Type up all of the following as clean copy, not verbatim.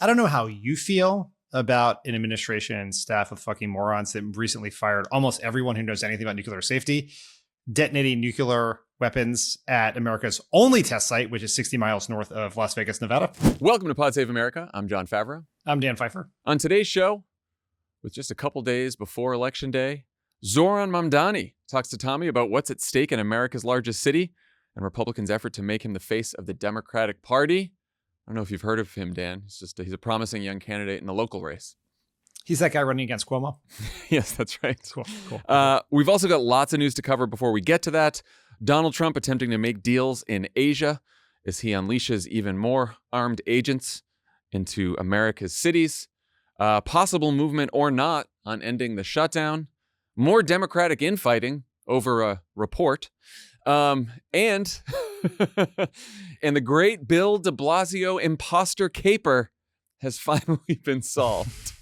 I don't know how you feel about an administration staff of fucking morons that recently fired almost everyone who knows anything about nuclear safety, detonating nuclear weapons at America's only test site, which is 60 miles north of Las Vegas, Nevada. Welcome to Pod Save America. I'm Jon Favreau. I'm Dan Pfeiffer. On today's show, with just a couple days before Election Day, Zohran Mamdani talks to Tommy about what's at stake in America's largest city and Republicans' effort to make him the face of the Democratic Party. I don't know if you've heard of him, Dan. He's a promising young candidate in the local race. He's that guy running against Cuomo? Yes, that's right. Cool. We've also got lots of news to cover before we get to that. Donald Trump attempting to make deals in Asia as he unleashes even more armed agents into America's cities. Possible movement or not on ending the shutdown. More Democratic infighting over a report. And the great Bill de Blasio imposter caper has finally been solved.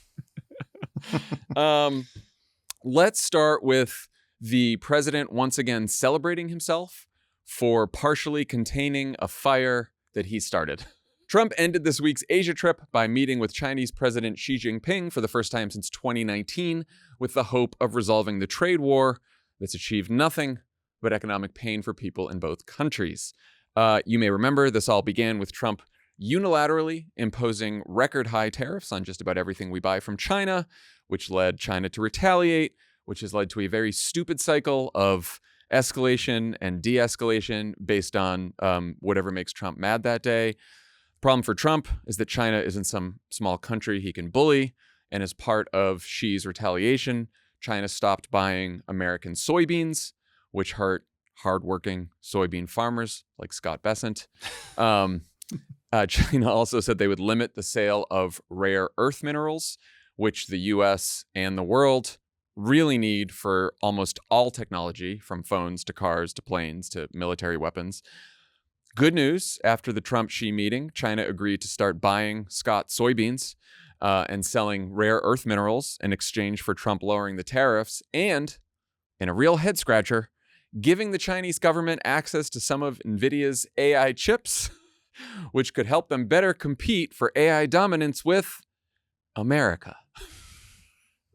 Let's start with the president once again celebrating himself for partially containing a fire that he started. Trump ended this week's Asia trip by meeting with Chinese President Xi Jinping for the first time since 2019 with the hope of resolving the trade war that's achieved nothing but economic pain for people in both countries. You may remember this all began with Trump unilaterally imposing record high tariffs on just about everything we buy from China, which led China to retaliate, which has led to a very stupid cycle of escalation and de-escalation based on whatever makes Trump mad that day. The problem for Trump is that China isn't some small country he can bully, and as part of Xi's retaliation, China stopped buying American soybeans, which hurt hardworking soybean farmers like Scott Bessent. China also said they would limit the sale of rare earth minerals, which the U.S. and the world really need for almost all technology, from phones to cars to planes to military weapons. Good news, after the Trump-Xi meeting, China agreed to start buying Scott soybeans and selling rare earth minerals in exchange for Trump lowering the tariffs and, in a real head-scratcher, giving the Chinese government access to some of NVIDIA's AI chips, which could help them better compete for AI dominance with America.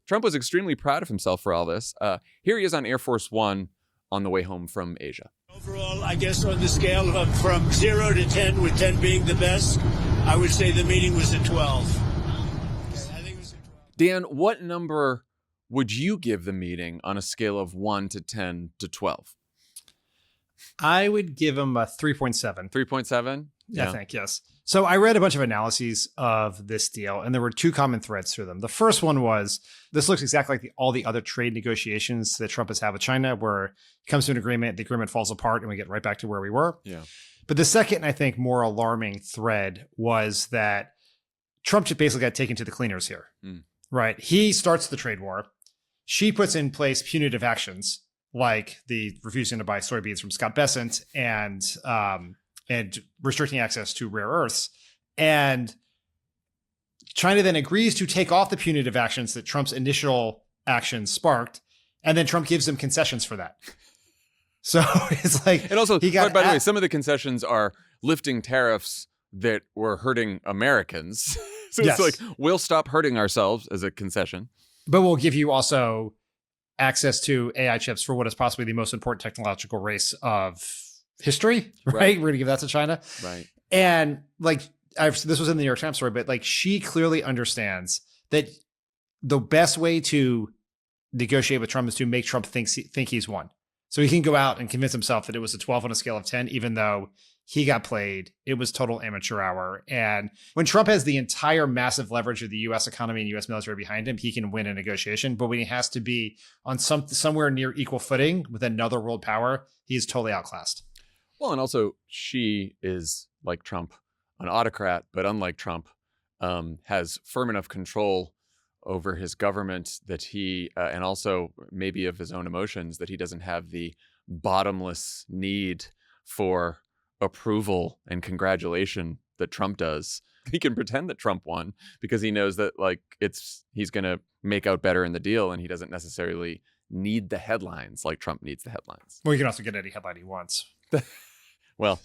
Trump was extremely proud of himself for all this. Here he is on Air Force One on the way home from Asia. Overall, I guess on the scale of from 0 to 10, with 10 being the best, I would say the meeting was a 12. Okay, I think it was a 12. Dan, what number would you give the meeting on a scale of 1 to 10 to 12? I would give him a 3.7. 3.7? Yeah. I think, yes. So I read a bunch of analyses of this deal, and there were two common threads through them. The first one was, this looks exactly like all the other trade negotiations that Trump has had with China, where he comes to an agreement, the agreement falls apart, and we get right back to where we were. Yeah. But the second, I think, more alarming thread was that Trump just basically got taken to the cleaners here, right? He starts the trade war. She puts in place punitive actions, like the refusing to buy soybeans from Scott Bessent and restricting access to rare earths. And China then agrees to take off the punitive actions that Trump's initial actions sparked. And then Trump gives them concessions for that. So it's like, and also, by the way, some of the concessions are lifting tariffs that were hurting Americans. So yes. It's like, we'll stop hurting ourselves as a concession. But we'll give you also access to AI chips for what is possibly the most important technological race of history, right? We're going to give that to China. Right. And like, this was in the New York Times story, but like, she clearly understands that the best way to negotiate with Trump is to make Trump think he's won. So he can go out and convince himself that it was a 12 on a scale of 10, even though he got played. It was total amateur hour. And when Trump has the entire massive leverage of the U.S. economy and U.S. military behind him, he can win a negotiation. But when he has to be on somewhere near equal footing with another world power, he's totally outclassed. Well, and also she is, like Trump, an autocrat, but unlike Trump, has firm enough control over his government that he, and also maybe of his own emotions, that he doesn't have the bottomless need for approval and congratulation that Trump does. He can pretend that Trump won because he knows that he's going to make out better in the deal, and he doesn't necessarily need the headlines like Trump needs the headlines. Well, he can also get any headline he wants. Well,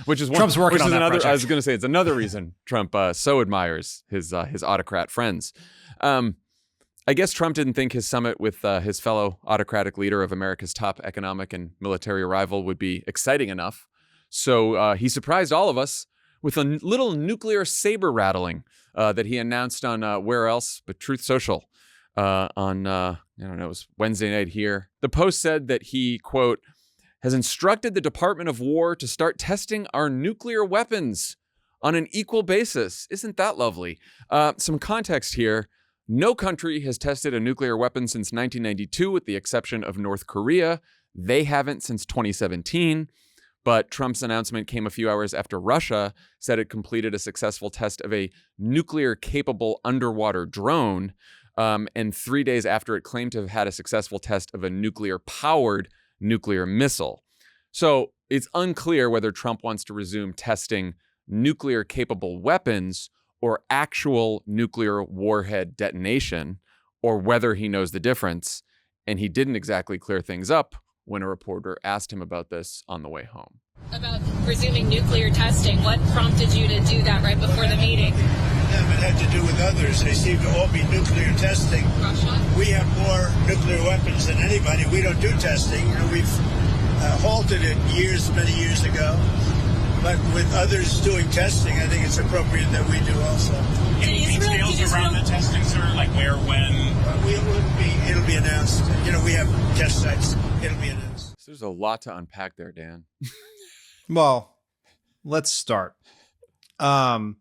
which is Trump's working on that another. project. I was going to say it's another reason Trump so admires his autocrat friends. I guess Trump didn't think his summit with his fellow autocratic leader of America's top economic and military rival would be exciting enough. So he surprised all of us with a little nuclear saber rattling that he announced on where else but Truth Social on, I don't know, it was Wednesday night here. The Post said that he, quote, has instructed the Department of War to start testing our nuclear weapons on an equal basis. Isn't that lovely? Some context here. No country has tested a nuclear weapon since 1992, with the exception of North Korea. They haven't since 2017. But Trump's announcement came a few hours after Russia said it completed a successful test of a nuclear-capable underwater drone, and 3 days after it claimed to have had a successful test of a nuclear-powered nuclear missile. So it's unclear whether Trump wants to resume testing nuclear-capable weapons or actual nuclear warhead detonation, or whether he knows the difference. And he didn't exactly clear things up when a reporter asked him about this on the way home. About resuming nuclear testing, what prompted you to do that right before the meeting? It had to do with others. They seem to all be nuclear testing. Russia? We have more nuclear weapons than anybody. We don't do testing. We've halted it many years ago. But with others doing testing, I think it's appropriate that we do also. Any details around the testing, sir? Like where, when? It'll be announced. We have test sites. It'll be announced. So there's a lot to unpack there, Dan. Well, let's start. I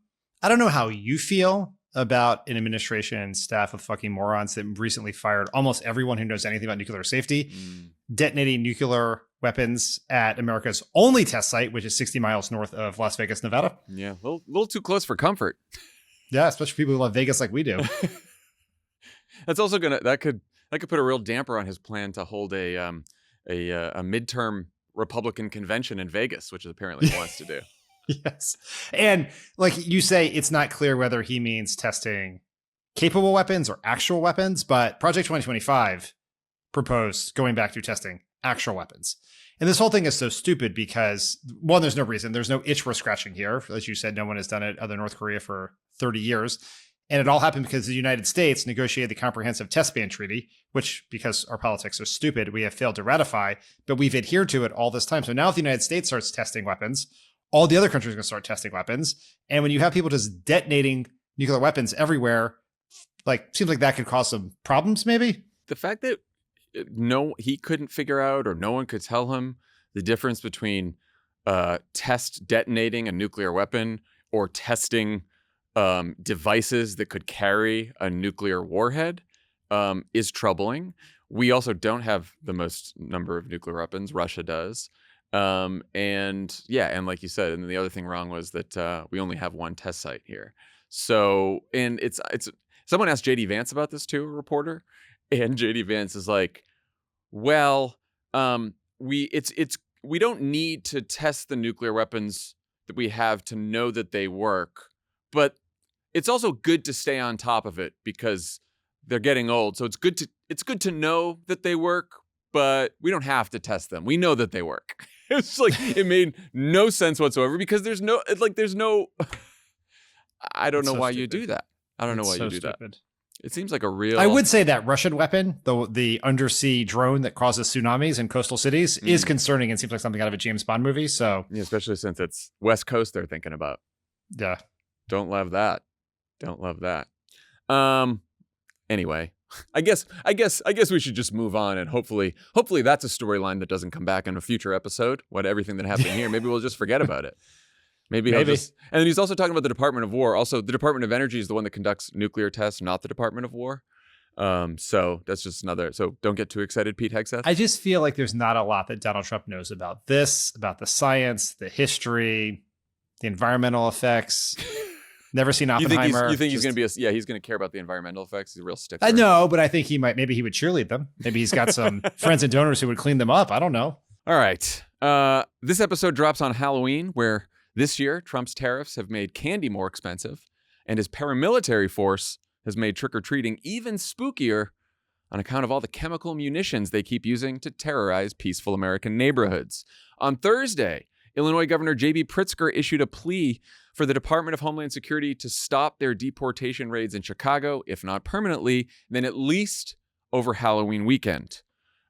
don't know how you feel about an administration and staff of fucking morons that recently fired almost everyone who knows anything about nuclear safety, detonating nuclear weapons at America's only test site, which is 60 miles north of Las Vegas, Nevada. Yeah, a little too close for comfort. Yeah, especially people who love Vegas like we do. That's also that could put a real damper on his plan to hold a midterm Republican convention in Vegas, which apparently he wants to do. Yes. And like you say, it's not clear whether he means testing capable weapons or actual weapons, but Project 2025 proposed going back to testing actual weapons. And this whole thing is so stupid because, one, there's no reason. There's no itch we're scratching here. As you said, no one has done it other than North Korea for 30 years. And it all happened because the United States negotiated the Comprehensive Test Ban Treaty, which, because our politics are stupid, we have failed to ratify, but we've adhered to it all this time. So now if the United States starts testing weapons, all the other countries are going to start testing weapons. And when you have people just detonating nuclear weapons everywhere, seems like that could cause some problems, maybe. The fact that he couldn't figure out, or no one could tell him the difference between test detonating a nuclear weapon or testing devices that could carry a nuclear warhead is troubling. We also don't have the most number of nuclear weapons. Russia does. And like you said, and the other thing wrong was that we only have one test site here. So, and it's someone asked JD Vance about this too, a reporter, and JD Vance is like, well, we don't need to test the nuclear weapons that we have to know that they work, but it's also good to stay on top of it because they're getting old. So it's good to know that they work, but we don't have to test them. We know that they work. It's like, it made no sense whatsoever because there's no, I don't know why you do that. I don't know why you do that. It seems like a real... I would say that Russian weapon, the undersea drone that causes tsunamis in coastal cities, is concerning and seems like something out of a James Bond movie. So, yeah, especially since it's West Coast they're thinking about. Yeah. Don't love that. Don't love that. Anyway, I guess we should just move on, and hopefully that's a storyline that doesn't come back in a future episode. Everything that happened here, maybe we'll just forget about it. Maybe. And then he's also talking about the Department of War. Also, the Department of Energy is the one that conducts nuclear tests, not the Department of War. So that's just another. So don't get too excited, Pete Hegseth. I just feel like there's not a lot that Donald Trump knows about this, about the science, the history, the environmental effects. Never seen Oppenheimer. You think he's going to be he's going to care about the environmental effects? He's a real stickler. I know, but I think maybe he would cheerlead them. Maybe he's got some friends and donors who would clean them up. I don't know. All right. This episode drops on Halloween, where this year Trump's tariffs have made candy more expensive, and his paramilitary force has made trick-or-treating even spookier on account of all the chemical munitions they keep using to terrorize peaceful American neighborhoods. On Thursday, Illinois Governor JB Pritzker issued a plea for the Department of Homeland Security to stop their deportation raids in Chicago, if not permanently, then at least over Halloween weekend.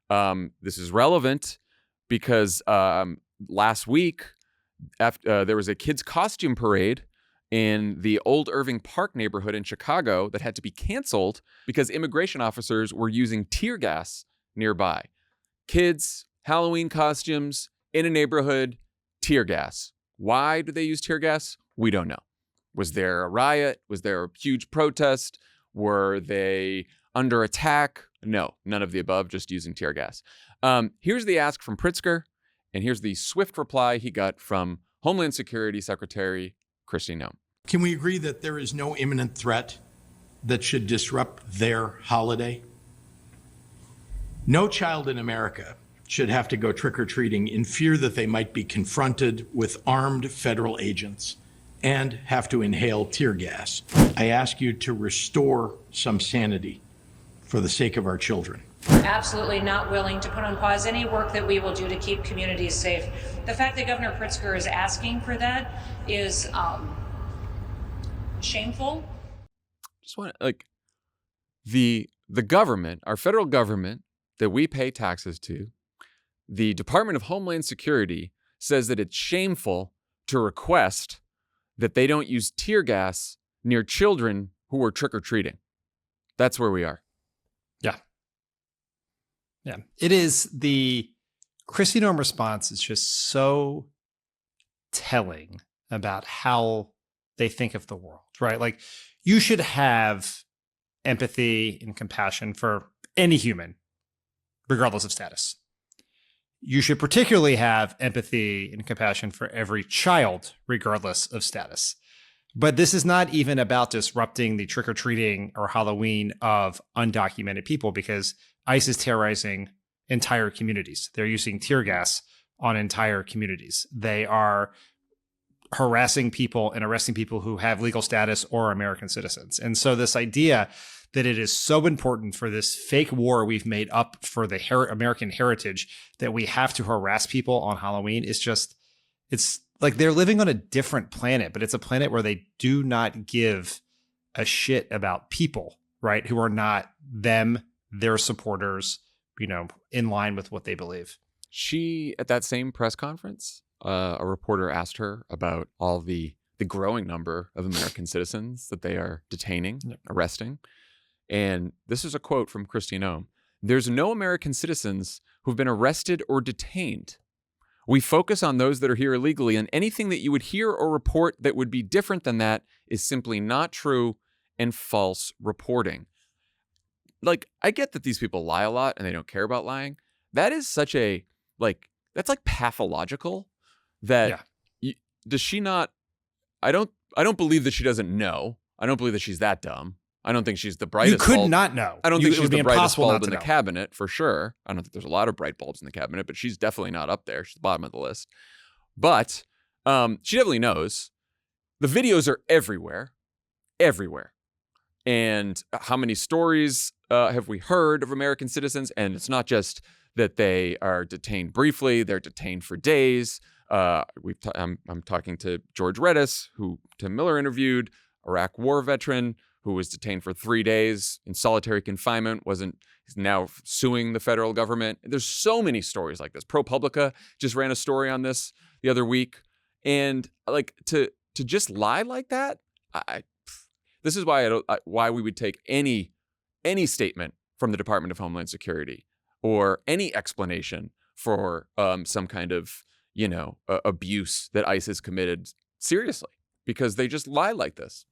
This is relevant because last week, there was a kids' costume parade in the Old Irving Park neighborhood in Chicago that had to be canceled because immigration officers were using tear gas nearby. Kids, Halloween costumes in a neighborhood, tear gas. Why do they use tear gas? We don't know. Was there a riot? Was there a huge protest? Were they under attack? No, none of the above, just using tear gas. Here's the ask from Pritzker, and here's the swift reply he got from Homeland Security Secretary Kristi Noem. Can we agree that there is no imminent threat that should disrupt their holiday? No child in America should have to go trick-or-treating in fear that they might be confronted with armed federal agents and have to inhale tear gas. I ask you to restore some sanity for the sake of our children. Absolutely not willing to put on pause any work that we will do to keep communities safe. The fact that Governor Pritzker is asking for that is shameful. Just want to, the government, our federal government that we pay taxes to, the Department of Homeland Security says that it's shameful to request that they don't use tear gas near children who are trick-or-treating. That's where we are. Yeah. It is the Kristi Noem response is just so telling about how they think of the world, right? Like, you should have empathy and compassion for any human, regardless of status. You should particularly have empathy and compassion for every child, regardless of status. But this is not even about disrupting the trick-or-treating or Halloween of undocumented people, because ICE is terrorizing entire communities. They're using tear gas on entire communities. They are harassing people and arresting people who have legal status or are American citizens. And so this idea that it is so important for this fake war we've made up for the American heritage that we have to harass people on Halloween is just, it's like they're living on a different planet, but it's a planet where they do not give a shit about people, right? Who are not them, their supporters, in line with what they believe. She, at that same press conference, a reporter asked her about all the growing number of American citizens that they are detaining, arresting. And this is a quote from Kristi Noem. "There's no American citizens who've been arrested or detained. We focus on those that are here illegally, and anything that you would hear or report that would be different than that is simply not true and false reporting." I get that these people lie a lot and they don't care about lying. That is such a, that's pathological that does she not, I don't believe that she doesn't know. I don't believe that she's that dumb. I don't think she's the brightest You could bulb. not know. I don't think she's the brightest bulb in the know. cabinet, for sure. I don't think there's a lot of bright bulbs in the cabinet, but she's definitely not up there. She's the bottom of the list. But she definitely knows. The videos are everywhere. And how many stories have we heard of American citizens? And it's not just that they are detained briefly. They're detained for days. I'm talking to George Redis, who Tim Miller interviewed, Iraq war veteran, who was detained for 3 days in solitary confinement, he's now suing the federal government. There's so many stories like this. ProPublica just ran a story on this the other week. And to just lie like that, this is why we would take any statement from the Department of Homeland Security or any explanation for some kind of, abuse that ICE has committed seriously, because they just lie like this.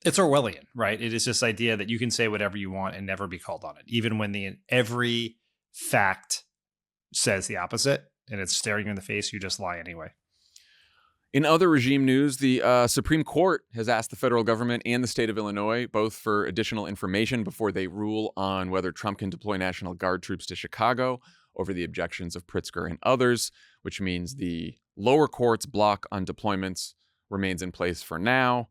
It's Orwellian, right? It is this idea that you can say whatever you want and never be called on it, even when every fact says the opposite and it's staring you in the face. You just lie anyway. In other regime news, the Supreme Court has asked the federal government and the state of Illinois both for additional information before they rule on whether Trump can deploy National Guard troops to Chicago over the objections of Pritzker and others, which means the lower court's block on deployments remains in place for now.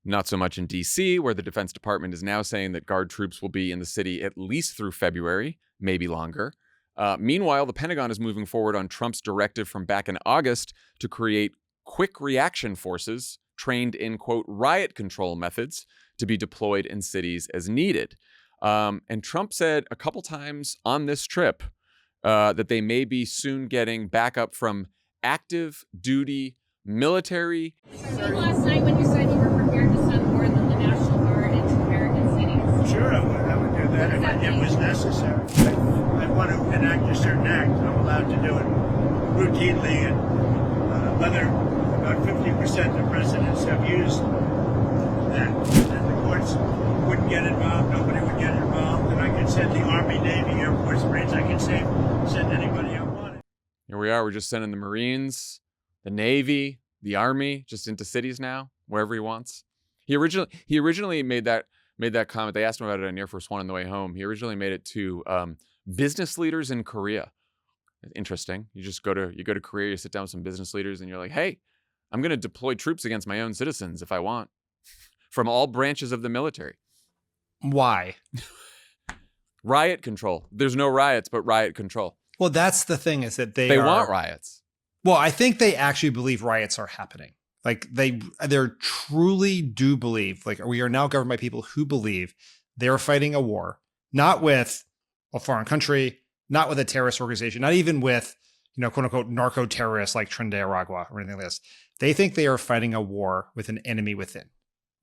Not so much in D.C., where the Defense Department is now saying that Guard troops will be in the city at least through February, maybe longer. Meanwhile, the Pentagon is moving forward on Trump's directive from back in August to create quick reaction forces trained in, quote, riot control methods to be deployed in cities as needed. And Trump said a couple times on this trip that they may be soon getting backup from active duty military. Last night when you said you were prepared to send more than the National Guard into American cities. Sure, I would do that if it was necessary. I want to enact a certain act. I'm allowed to do it routinely, and whether about 50% of presidents have used that. And the courts wouldn't get involved, nobody would get involved, and I could send the Army, Navy, Air Force, Marines, I could send anybody I wanted. Here we are, we're just sending the Marines, the Navy, the Army, just into cities now, wherever he wants. He originally made that comment. They asked him about it on Air Force One on the way home. He originally made it to business leaders in Korea. Interesting. You go to Korea, you sit down with some business leaders, and you're like, hey, I'm going to deploy troops against my own citizens if I want, from all branches of the military. Why? Riot control. There's no riots, but riot control. Well, that's the thing, is that they want riots. Well, I think they actually believe riots are happening. Like they truly do believe, like we are now governed by people who believe they're fighting a war, not with a foreign country, not with a terrorist organization, not even with, quote unquote, narco terrorists like Trinidad Aragua or anything like this. They think they are fighting a war with an enemy within,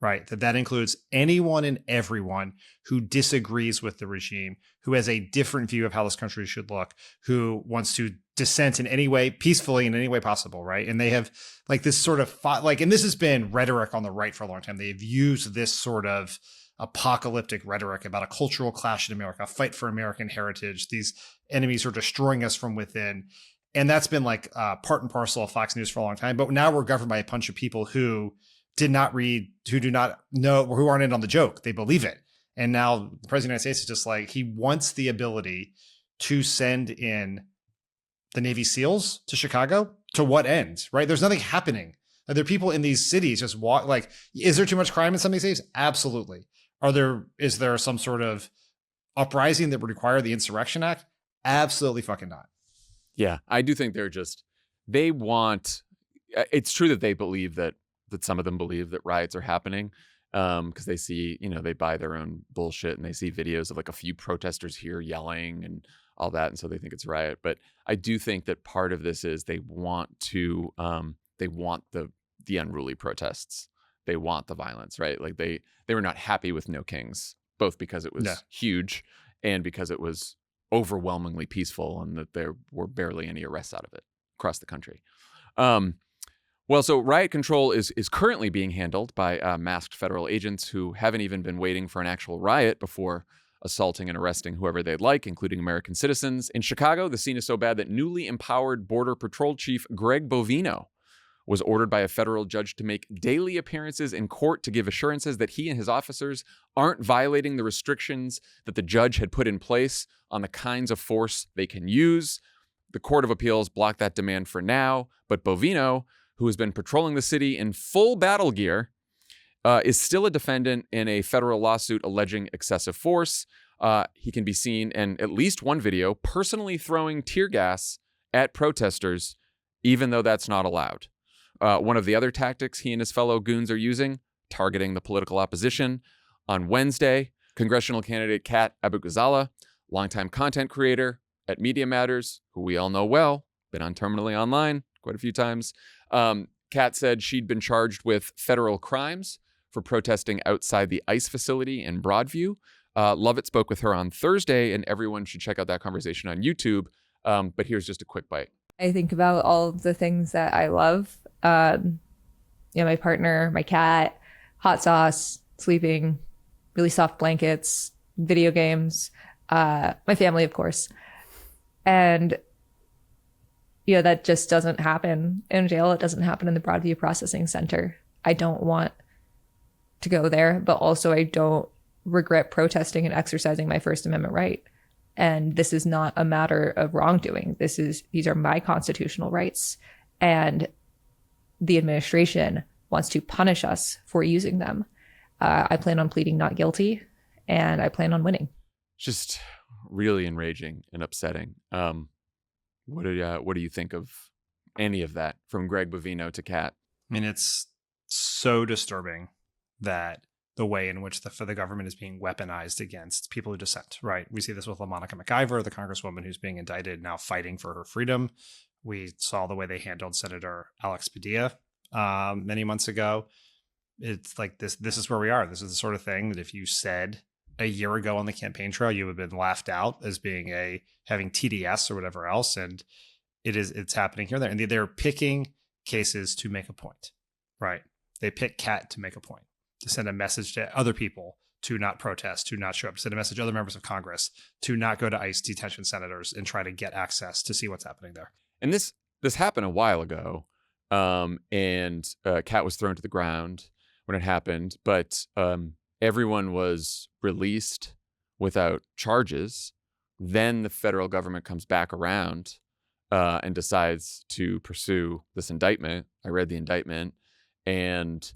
right? That includes anyone and everyone who disagrees with the regime, who has a different view of how this country should look, who wants to dissent in any way, peacefully in any way possible, right? And they have like this sort of and this has been rhetoric on the right for a long time. They've used this sort of apocalyptic rhetoric about a cultural clash in America, a fight for American heritage. These enemies are destroying us from within. And that's been like part and parcel of Fox News for a long time. But now we're governed by a bunch of people who did not read, who do not know, who aren't in on the joke. They believe it. And now the president of the United States is just like, he wants the ability to send in the Navy SEALs to Chicago. To what end, right? There's nothing happening. Are there people in these cities just is there too much crime in some of these cities? Absolutely. Is there some sort of uprising that would require the Insurrection Act? Absolutely fucking not. Yeah, I do think it's true that they believe that some of them believe that riots are happening because they see, they buy their own bullshit and they see videos of like a few protesters here yelling and all that. And so they think it's a riot. But I do think that part of this is they want the unruly protests. They want the violence, right? Like they were not happy with No Kings, both because it was huge and because it was overwhelmingly peaceful and that there were barely any arrests out of it across the country. So riot control is currently being handled by masked federal agents who haven't even been waiting for an actual riot before assaulting and arresting whoever they'd like, including American citizens. In Chicago, the scene is so bad that newly empowered Border Patrol Chief Greg Bovino was ordered by a federal judge to make daily appearances in court to give assurances that he and his officers aren't violating the restrictions that the judge had put in place on the kinds of force they can use. The Court of Appeals blocked that demand for now, but Bovino, who has been patrolling the city in full battle gear, is still a defendant in a federal lawsuit alleging excessive force. He can be seen in at least one video personally throwing tear gas at protesters, even though that's not allowed. One of the other tactics he and his fellow goons are using, targeting the political opposition. On Wednesday, congressional candidate Kat Abu-Ghazala, longtime content creator at Media Matters, who we all know well, been on Terminally Online quite a few times. Kat said she'd been charged with federal crimes for protesting outside the ICE facility in Broadview. Lovett spoke with her on Thursday, and everyone should check out that conversation on YouTube. But here's just a quick bite. I think about all of the things that I love. My partner, my cat, hot sauce, sleeping, really soft blankets, video games, my family, of course. And, that just doesn't happen in jail. It doesn't happen in the Broadview Processing Center. I don't want to go there, but also I don't regret protesting and exercising my First Amendment right. And this is not a matter of wrongdoing. These are my constitutional rights. And the administration wants to punish us for using them. I plan on pleading not guilty, and I plan on winning. Just really enraging and upsetting. What do you think of any of that, from Greg Bovino to Kat? I mean, it's so disturbing that the way in which the government is being weaponized against people who dissent, right? We see this with LaMonica McIver, the congresswoman who's being indicted, now fighting for her freedom. We saw the way they handled Senator Alex Padilla many months ago. It's like this is where we are. This is the sort of thing that if you said a year ago on the campaign trail, you would have been laughed out as being having TDS or whatever else. And it's happening here and there. And they're picking cases to make a point, right? They pick Kat to make a point, to send a message to other people to not protest, to not show up, to send a message to other members of Congress, to not go to ICE detention centers and try to get access to see what's happening there. And this happened a while ago, and Kat was thrown to the ground when it happened, but everyone was released without charges. Then the federal government comes back around and decides to pursue this indictment. I read the indictment, and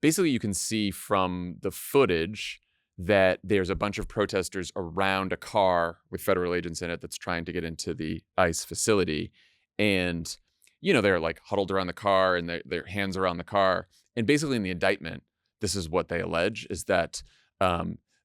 basically you can see from the footage that there's a bunch of protesters around a car with federal agents in it that's trying to get into the ICE facility. And, they're like huddled around the car and their hands around the car. And basically in the indictment, this is what they allege, is that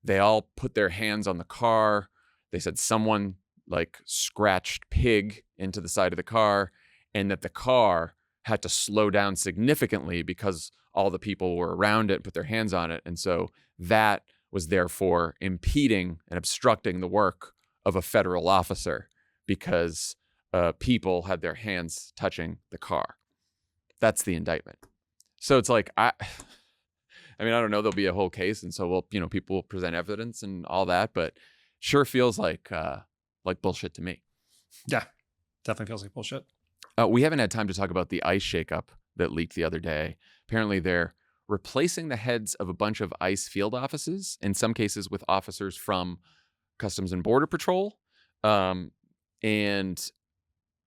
they all put their hands on the car. They said someone like scratched pig into the side of the car, and that the car had to slow down significantly because all the people were around it, put their hands on it. And so that was therefore impeding and obstructing the work of a federal officer because people had their hands touching the car. That's the indictment. So it's like, I don't know, there'll be a whole case. And so people will present evidence and all that, but sure feels like bullshit to me. Yeah, definitely feels like bullshit. We haven't had time to talk about the ICE shakeup that leaked the other day. Apparently they're replacing the heads of a bunch of ICE field offices, in some cases with officers from Customs and Border Patrol. And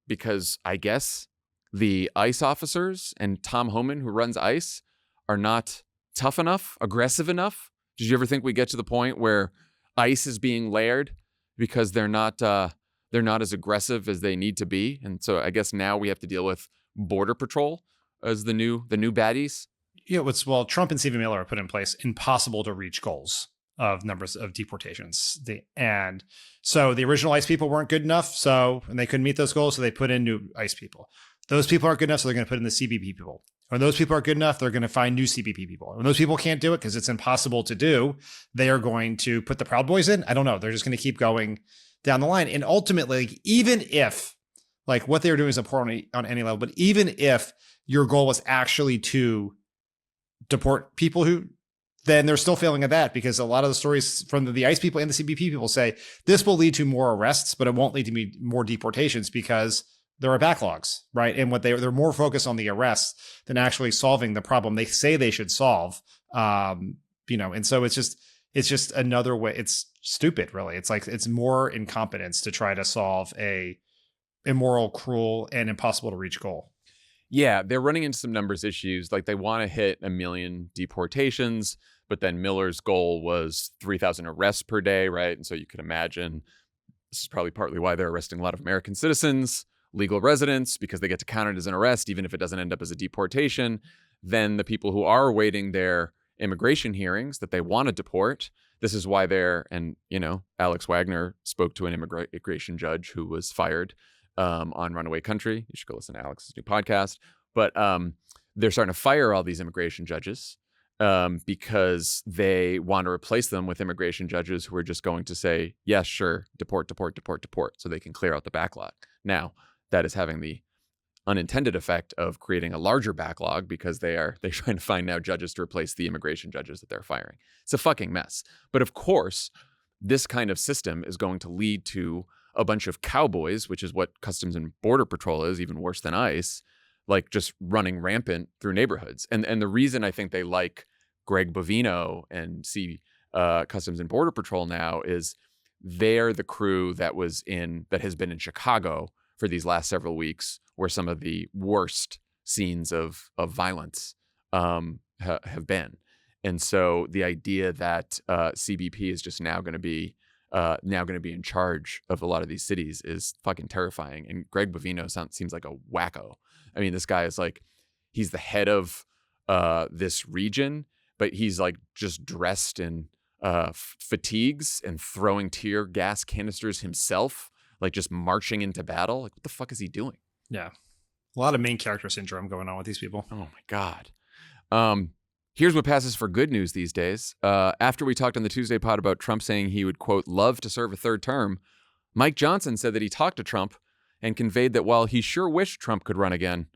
because I guess the ICE officers and Tom Homan, who runs ICE, are not tough enough, aggressive enough. Did you ever think we get to the point where ICE is being layered because they're not as aggressive as they need to be? And so I guess now we have to deal with Border Patrol as the new baddies. Yeah, Trump and Stephen Miller have put in place impossible to reach goals of numbers of deportations. And so the original ICE people weren't good enough, and they couldn't meet those goals, so they put in new ICE people. Those people aren't good enough, so they're going to put in the CBP people. When those people aren't good enough, they're going to find new CBP people. When those people can't do it because it's impossible to do, they are going to put the Proud Boys in. I don't know. They're just going to keep going down the line. And ultimately, even if what they were doing is important on any level, but even if your goal was actually to deport people then they're still failing at that, because a lot of the stories from the ICE people and the CBP people say this will lead to more arrests, but it won't lead to more deportations because there are backlogs, right? And they're more focused on the arrests than actually solving the problem they say they should solve. And so it's just another way. It's stupid, really. It's like, it's more incompetence to try to solve a immoral, cruel, and impossible to reach goal. Yeah, they're running into some numbers issues. Like, they want to hit 1 million deportations, but then Miller's goal was 3,000 arrests per day, right? And so you could imagine this is probably partly why they're arresting a lot of American citizens, legal residents, because they get to count it as an arrest, even if it doesn't end up as a deportation. Then the people who are awaiting their immigration hearings that they want to deport, this is why Alex Wagner spoke to an immigration judge who was fired on Runaway Country. You should go listen to Alex's new podcast. But they're starting to fire all these immigration judges because they want to replace them with immigration judges who are just going to say, yes, sure, deport, so they can clear out the backlog. Now, that is having the unintended effect of creating a larger backlog because they're trying to find now judges to replace the immigration judges that they're firing. It's a fucking mess. But of course, this kind of system is going to lead to a bunch of cowboys, which is what Customs and Border Patrol is, even worse than ICE, just running rampant through neighborhoods. And the reason I think they like Greg Bovino and see Customs and Border Patrol now is they're the crew that has been in Chicago for these last several weeks, where some of the worst scenes of violence have been. And so the idea that CBP is just now going to be now going to be in charge of a lot of these cities is fucking terrifying. And Greg Bovino seems like a wacko. I mean, this guy is like, he's the head of this region, but he's like just dressed in fatigues and throwing tear gas canisters himself, like just marching into battle. Like, what the fuck is he doing? Yeah. A lot of main character syndrome going on with these people. Oh my God. Here's what passes for good news these days. After we talked on the Tuesday pod about Trump saying he would, quote, love to serve a third term, Mike Johnson said that he talked to Trump and conveyed that while he sure wished Trump could run again,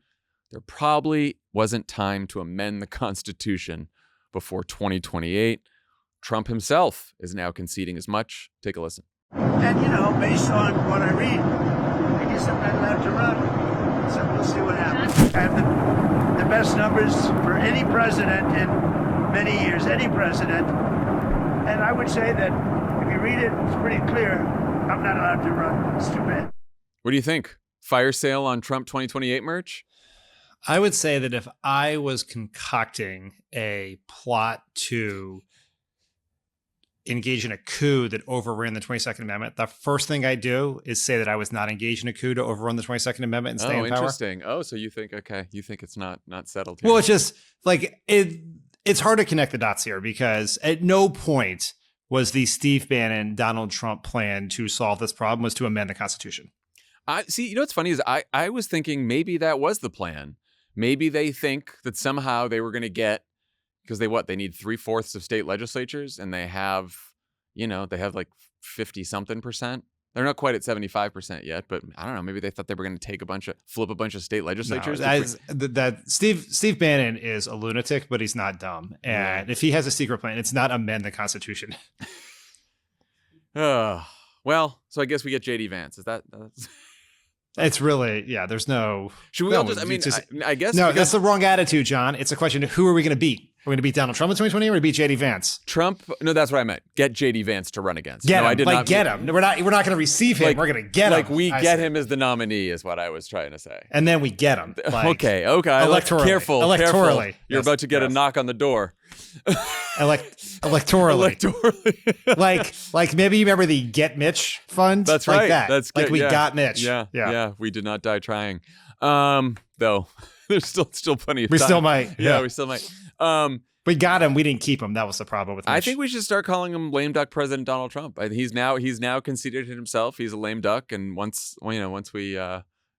there probably wasn't time to amend the Constitution before 2028. Trump himself is now conceding as much. Take a listen. And, based on what I read, I guess I'm not allowed to run. So we'll see what happens. I have the best numbers for any president in many years, any president. And I would say that if you read it, it's pretty clear I'm not allowed to run. It's too bad. What do you think? Fire sale on Trump 2028 merch? I would say that if I was concocting a plot to engage in a coup that overran the 22nd Amendment, the first thing I do is say that I was not engaged in a coup to overrun the 22nd Amendment and stay in power. Oh, interesting. Oh, so you think it's not settled here. Well, it's just like it's hard to connect the dots here because at no point was the Steve Bannon, Donald Trump plan to solve this problem was to amend the Constitution. See, what's funny is I was thinking maybe that was the plan. Maybe they think that somehow they were going to get, because they need 3/4 of state legislatures, and they have like 50-something%. They're not quite at 75% yet, but I don't know. Maybe they thought they were going to flip a bunch of state legislatures. No, Steve Bannon is a lunatic, but he's not dumb. And if he has a secret plan, it's not amend the Constitution. Well, so I guess we get JD Vance. Is that? It's really, there's no. Should we all just, I guess. No, that's the wrong attitude, John. It's a question of who are we going to beat? Are we going to beat Donald Trump in 2020 or are we beat JD Vance? Trump? No, that's what I meant. Get JD Vance to run against. Get him. I did not get him. We're not going to receive him. We're going to get him. Like we get him as the nominee is what I was trying to say. And then we get him. Okay. Electorally. Careful. Electorally. You're about to get a knock on the door. Electorally. like maybe you remember the Get Mitch fund? That's right. Like that. That's good. We got Mitch. Yeah. We did not die trying. Though there's still plenty of time. We still might. Yeah, we still might. We got him. We didn't keep him. That was the problem with Mitch. I think we should start calling him lame duck President Donald Trump. He's now conceded to himself. He's a lame duck, and once we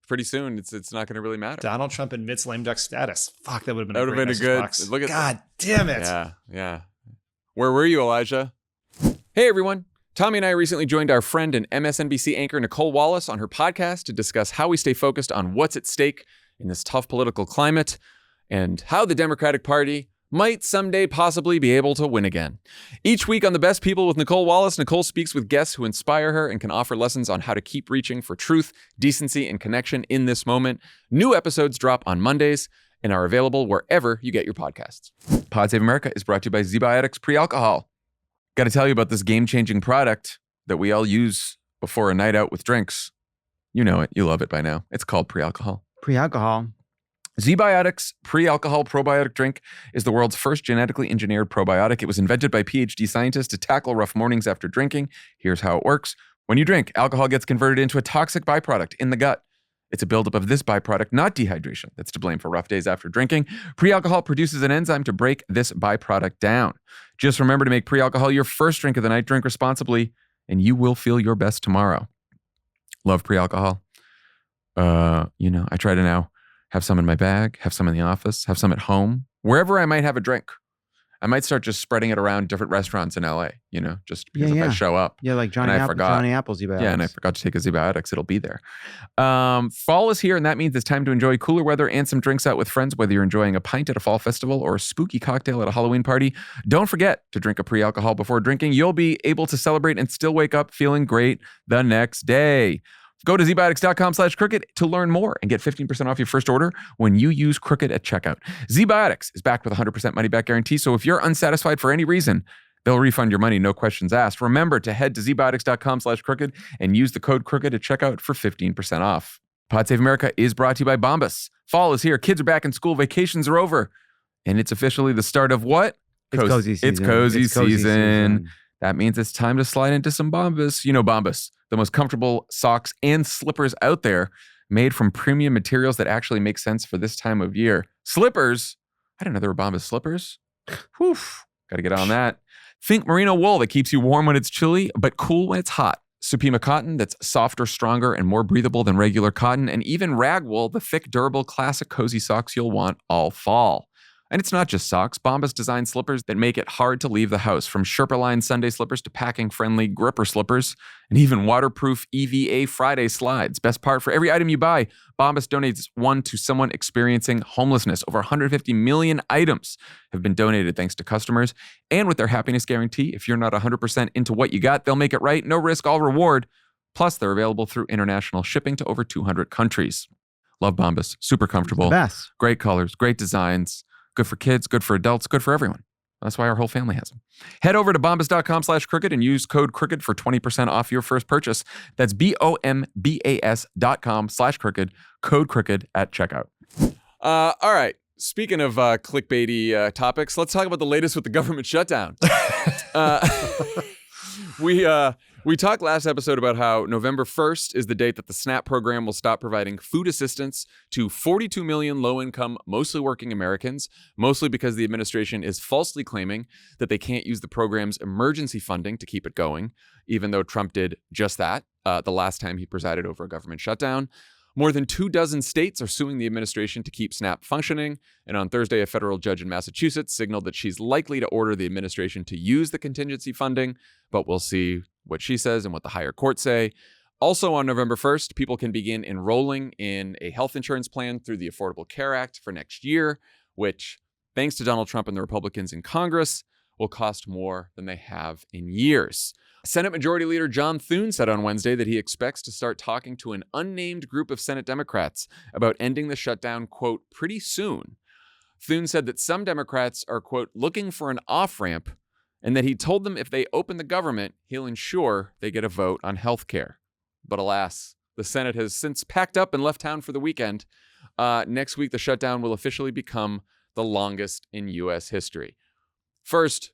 pretty soon it's not going to really matter. Donald Trump admits lame duck status. Fuck, that would have been a good box. Look at God damn it. Yeah. Where were you, Elijah? Hey everyone. Tommy and I recently joined our friend and MSNBC anchor Nicole Wallace on her podcast to discuss how we stay focused on what's at stake in this tough political climate and how the Democratic Party might someday possibly be able to win again. Each week on The Best People with Nicole Wallace, Nicole speaks with guests who inspire her and can offer lessons on how to keep reaching for truth, decency, and connection in this moment. New episodes drop on Mondays and are available wherever you get your podcasts. Pod Save America is brought to you by ZBiotics Pre-Alcohol. Got to tell you about this game-changing product that we all use before a night out with drinks. You know it. You love it by now. It's called Pre-Alcohol. Pre-Alcohol. ZBiotics Pre-Alcohol Probiotic Drink is the world's first genetically engineered probiotic. It was invented by PhD scientists to tackle rough mornings after drinking. Here's how it works. When you drink, alcohol gets converted into a toxic byproduct in the gut. It's a buildup of this byproduct, not dehydration, that's to blame for rough days after drinking. Pre-alcohol produces an enzyme to break this byproduct down. Just remember to make pre-alcohol your first drink of the night. Drink responsibly, and you will feel your best tomorrow. Love pre-alcohol. I try to now have some in my bag, have some in the office, have some at home, wherever I might have a drink. I might start just spreading it around different restaurants in LA, just because if I show up. Yeah, like Johnny Apple's ZBiotics. Yeah, and I forgot to take a ZBiotics. It'll be there. Fall is here, and that means it's time to enjoy cooler weather and some drinks out with friends, whether you're enjoying a pint at a fall festival or a spooky cocktail at a Halloween party. Don't forget to drink a pre-alcohol before drinking. You'll be able to celebrate and still wake up feeling great the next day. Go to zbiotics.com/crooked to learn more and get 15% off your first order when you use Crooked at checkout. ZBiotics is backed with a 100% money back guarantee, so if you're unsatisfied for any reason, they'll refund your money, no questions asked. Remember to head to zbiotics.com/crooked and use the code Crooked at checkout for 15% off. Pod Save America is brought to you by Bombas. Fall is here. Kids are back in school. Vacations are over. And it's officially the start of what? It's cozy season. It's cozy season. That means it's time to slide into some Bombas. You know Bombas, the most comfortable socks and slippers out there, made from premium materials that actually make sense for this time of year. Slippers? I didn't know there were Bombas slippers. Whew, got to get on that. Think merino wool that keeps you warm when it's chilly, but cool when it's hot. Supima cotton that's softer, stronger, and more breathable than regular cotton. And even rag wool, the thick, durable, classic cozy socks you'll want all fall. And it's not just socks. Bombas designed slippers that make it hard to leave the house, from Sherpa-lined Sunday slippers to packing-friendly gripper slippers, and even waterproof EVA Friday slides. Best part, for every item you buy, Bombas donates one to someone experiencing homelessness. Over 150 million items have been donated thanks to customers. And with their happiness guarantee, if you're not 100% into what you got, they'll make it right. No risk, all reward. Plus, they're available through international shipping to over 200 countries. Love Bombas. Super comfortable. Best. Great colors, great designs. Good for kids, good for adults, good for everyone. That's why our whole family has them. Head over to bombas.com/crooked and use code crooked for 20% off your first purchase. That's BOMBAS.com/crooked, code crooked at checkout. All right. Speaking of clickbaity topics, let's talk about the latest with the government shutdown. We talked last episode about how November 1st is the date that the SNAP program will stop providing food assistance to 42 million low-income, mostly working Americans, mostly because the administration is falsely claiming that they can't use the program's emergency funding to keep it going, even though Trump did just that the last time he presided over a government shutdown. More than 24 states are suing the administration to keep SNAP functioning, and on Thursday, a federal judge in Massachusetts signaled that she's likely to order the administration to use the contingency funding, but we'll see what she says and what the higher courts say. Also on November 1st, people can begin enrolling in a health insurance plan through the Affordable Care Act for next year, which, thanks to Donald Trump and the Republicans in Congress, will cost more than they have in years. Senate Majority Leader John Thune said on Wednesday that he expects to start talking to an unnamed group of Senate Democrats about ending the shutdown, quote, pretty soon. Thune said that some Democrats are, quote, looking for an off-ramp, and that he told them if they open the government, he'll ensure they get a vote on health care. But alas, the Senate has since packed up and left town for the weekend. Next week, the shutdown will officially become the longest in U.S. history. First,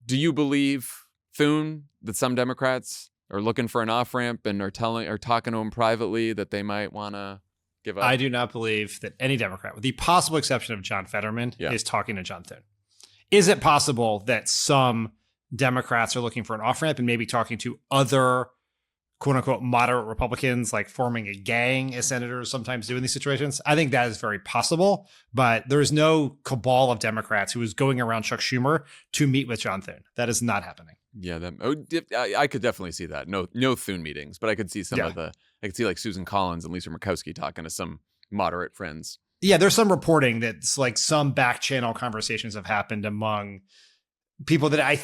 do you believe, Thune, that some Democrats are looking for an off-ramp and are talking to him privately that they might want to give up? I do not believe that any Democrat, with the possible exception of John Fetterman, is talking to John Thune. Is it possible that some Democrats are looking for an off-ramp and maybe talking to other quote-unquote moderate Republicans, like forming a gang, as senators sometimes do in these situations? I think that is very possible, but there's no cabal of Democrats who is going around Chuck Schumer to meet with John Thune. That is not happening. Yeah, I could definitely see that. No Thune meetings, but I could see I could see like Susan Collins and Lisa Murkowski talking to some moderate friends. Yeah, there's some reporting that's like some back channel conversations have happened among people that I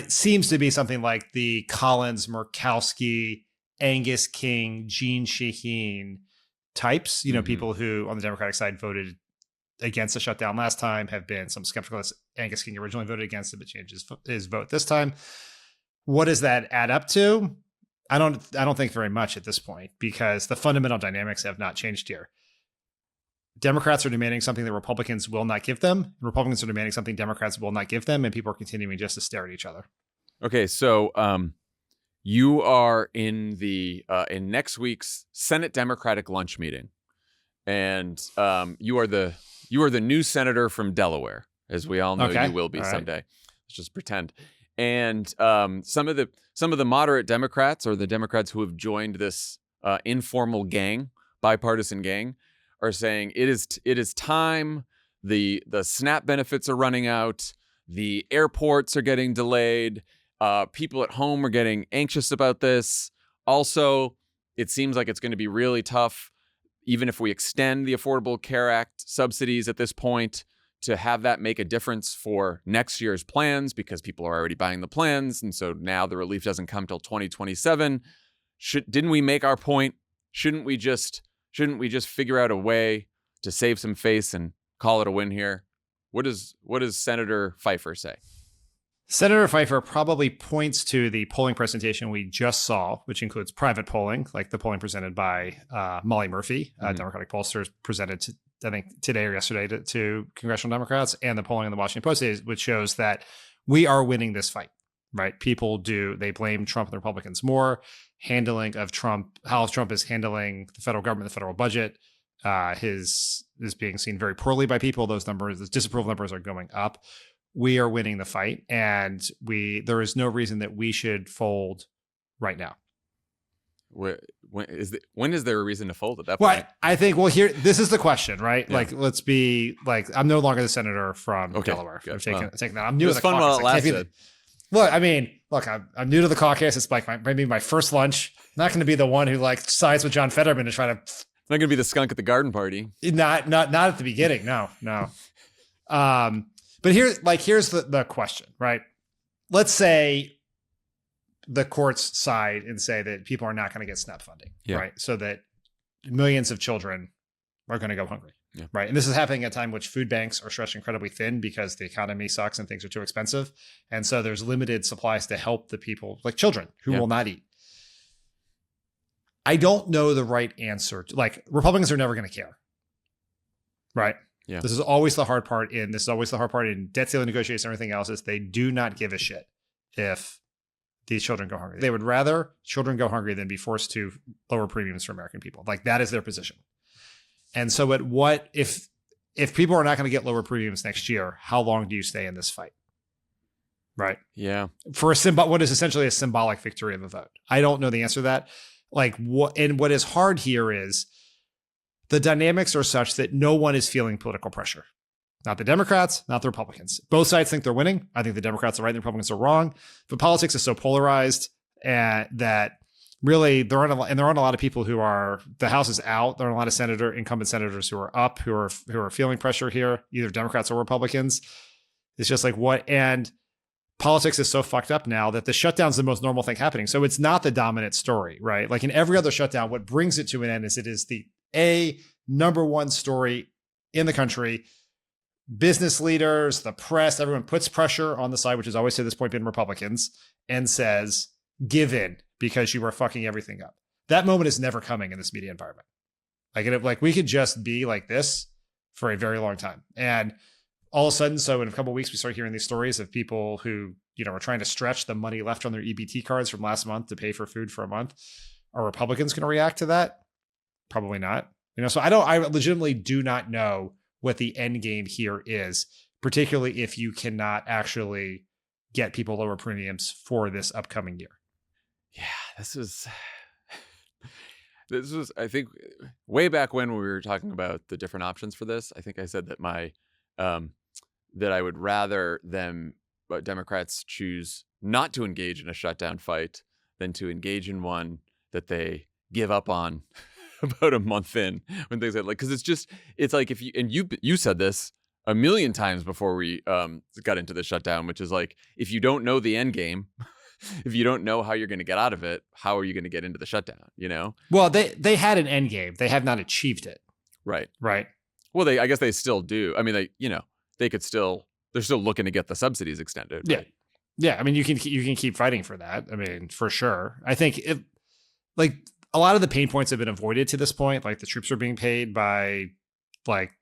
seems to be something like the Collins, Murkowski, Angus King, Jean Shaheen types, people who on the Democratic side voted against the shutdown last time, have been some skeptical. Angus King originally voted against it, but changed his vote this time. What does that add up to? I don't think very much at this point, because the fundamental dynamics have not changed here. Democrats are demanding something that Republicans will not give them. And Republicans are demanding something Democrats will not give them, and people are continuing just to stare at each other. Okay, so you are in in next week's Senate Democratic lunch meeting, and you are the new senator from Delaware, as we all know you will be someday. Right. Let's just pretend. And some of the moderate Democrats, or the Democrats who have joined this informal gang, bipartisan gang, are saying it is time. The SNAP benefits are running out. The airports are getting delayed. People at home are getting anxious about this. Also, it seems like it's going to be really tough, even if we extend the Affordable Care Act subsidies at this point, to have that make a difference for next year's plans, because people are already buying the plans. And so now the relief doesn't come till 2027. Didn't we make our point? Shouldn't we just figure out a way to save some face and call it a win here? What does Senator Pfeiffer say? Senator Pfeiffer probably points to the polling presentation we just saw, which includes private polling, like the polling presented by Molly Murphy, Democratic pollsters, presented I think today or yesterday to congressional Democrats, and the polling in the Washington Post, which shows that we are winning this fight. right? They blame Trump and the Republicans more. Handling of Trump, how Trump is handling the federal government, the federal budget, is being seen very poorly by people. Those disapproval numbers are going up. We are winning the fight, and there is no reason that we should fold right now. When is there a reason to fold at that point? Well, I think, this is the question, right? Yeah. Like, let's be like, I'm no longer the senator from Delaware. Good. I'm taking that. I'm new to the fun caucus. While it lasted. I'm new to the caucus. It's like maybe my first lunch. I'm not going to be the one who sides with John Fetterman to try to. It's not going to be the skunk at the garden party. Not at the beginning. No. But here's the question, right? Let's say the courts side and say that people are not going to get SNAP funding, right? So that millions of children are going to go hungry, right? And this is happening at a time which food banks are stretched incredibly thin because the economy sucks and things are too expensive. And so there's limited supplies to help the people, like children, who will not eat. I don't know the right answer. Republicans are never going to care, right? Yeah. This is always the hard part in debt ceiling negotiations and everything else, is they do not give a shit if these children go hungry. They would rather children go hungry than be forced to lower premiums for American people. That is their position. And so if people are not going to get lower premiums next year, how long do you stay in this fight? Right? Yeah. For what is essentially a symbolic victory of a vote. I don't know the answer to that. What is hard here is the dynamics are such that no one is feeling political pressure. Not the Democrats, not the Republicans. Both sides think they're winning. I think the Democrats are right and the Republicans are wrong. But politics is so polarized that really there aren't a lot of people who are, the House is out. There are a lot of incumbent senators who are up, who are feeling pressure here, either Democrats or Republicans. It's just and politics is so fucked up now that the shutdown is the most normal thing happening. So it's not the dominant story, right? Like in every other shutdown, what brings it to an end is it is the number one story in the country. Business leaders, the press, everyone puts pressure on the side, which has always to this point been Republicans, and says, give in because you are fucking everything up. That moment is never coming in this media environment. We could just be like this for a very long time. And all of a sudden, so in a couple of weeks, we start hearing these stories of people who, are trying to stretch the money left on their EBT cards from last month to pay for food for a month. Are Republicans going to react to that? Probably not. So I legitimately do not know what the end game here is, particularly if you cannot actually get people lower premiums for this upcoming year. Yeah, this was, I think, way back when we were talking about the different options for this. I think I said that that I would rather Democrats choose not to engage in a shutdown fight than to engage in one that they give up on about a month in, when things because it's like if you said this a million times before we got into the shutdown, which is if you don't know the end game, if you don't know how you're going to get out of it, how are you going to get into the shutdown? Well, they had an end game. They have not achieved it. Right. Well, I guess they still do. I mean, they're still looking to get the subsidies extended. Right? Yeah. I mean, you can keep fighting for that. I mean, for sure. I think a lot of the pain points have been avoided to this point. The troops are being paid by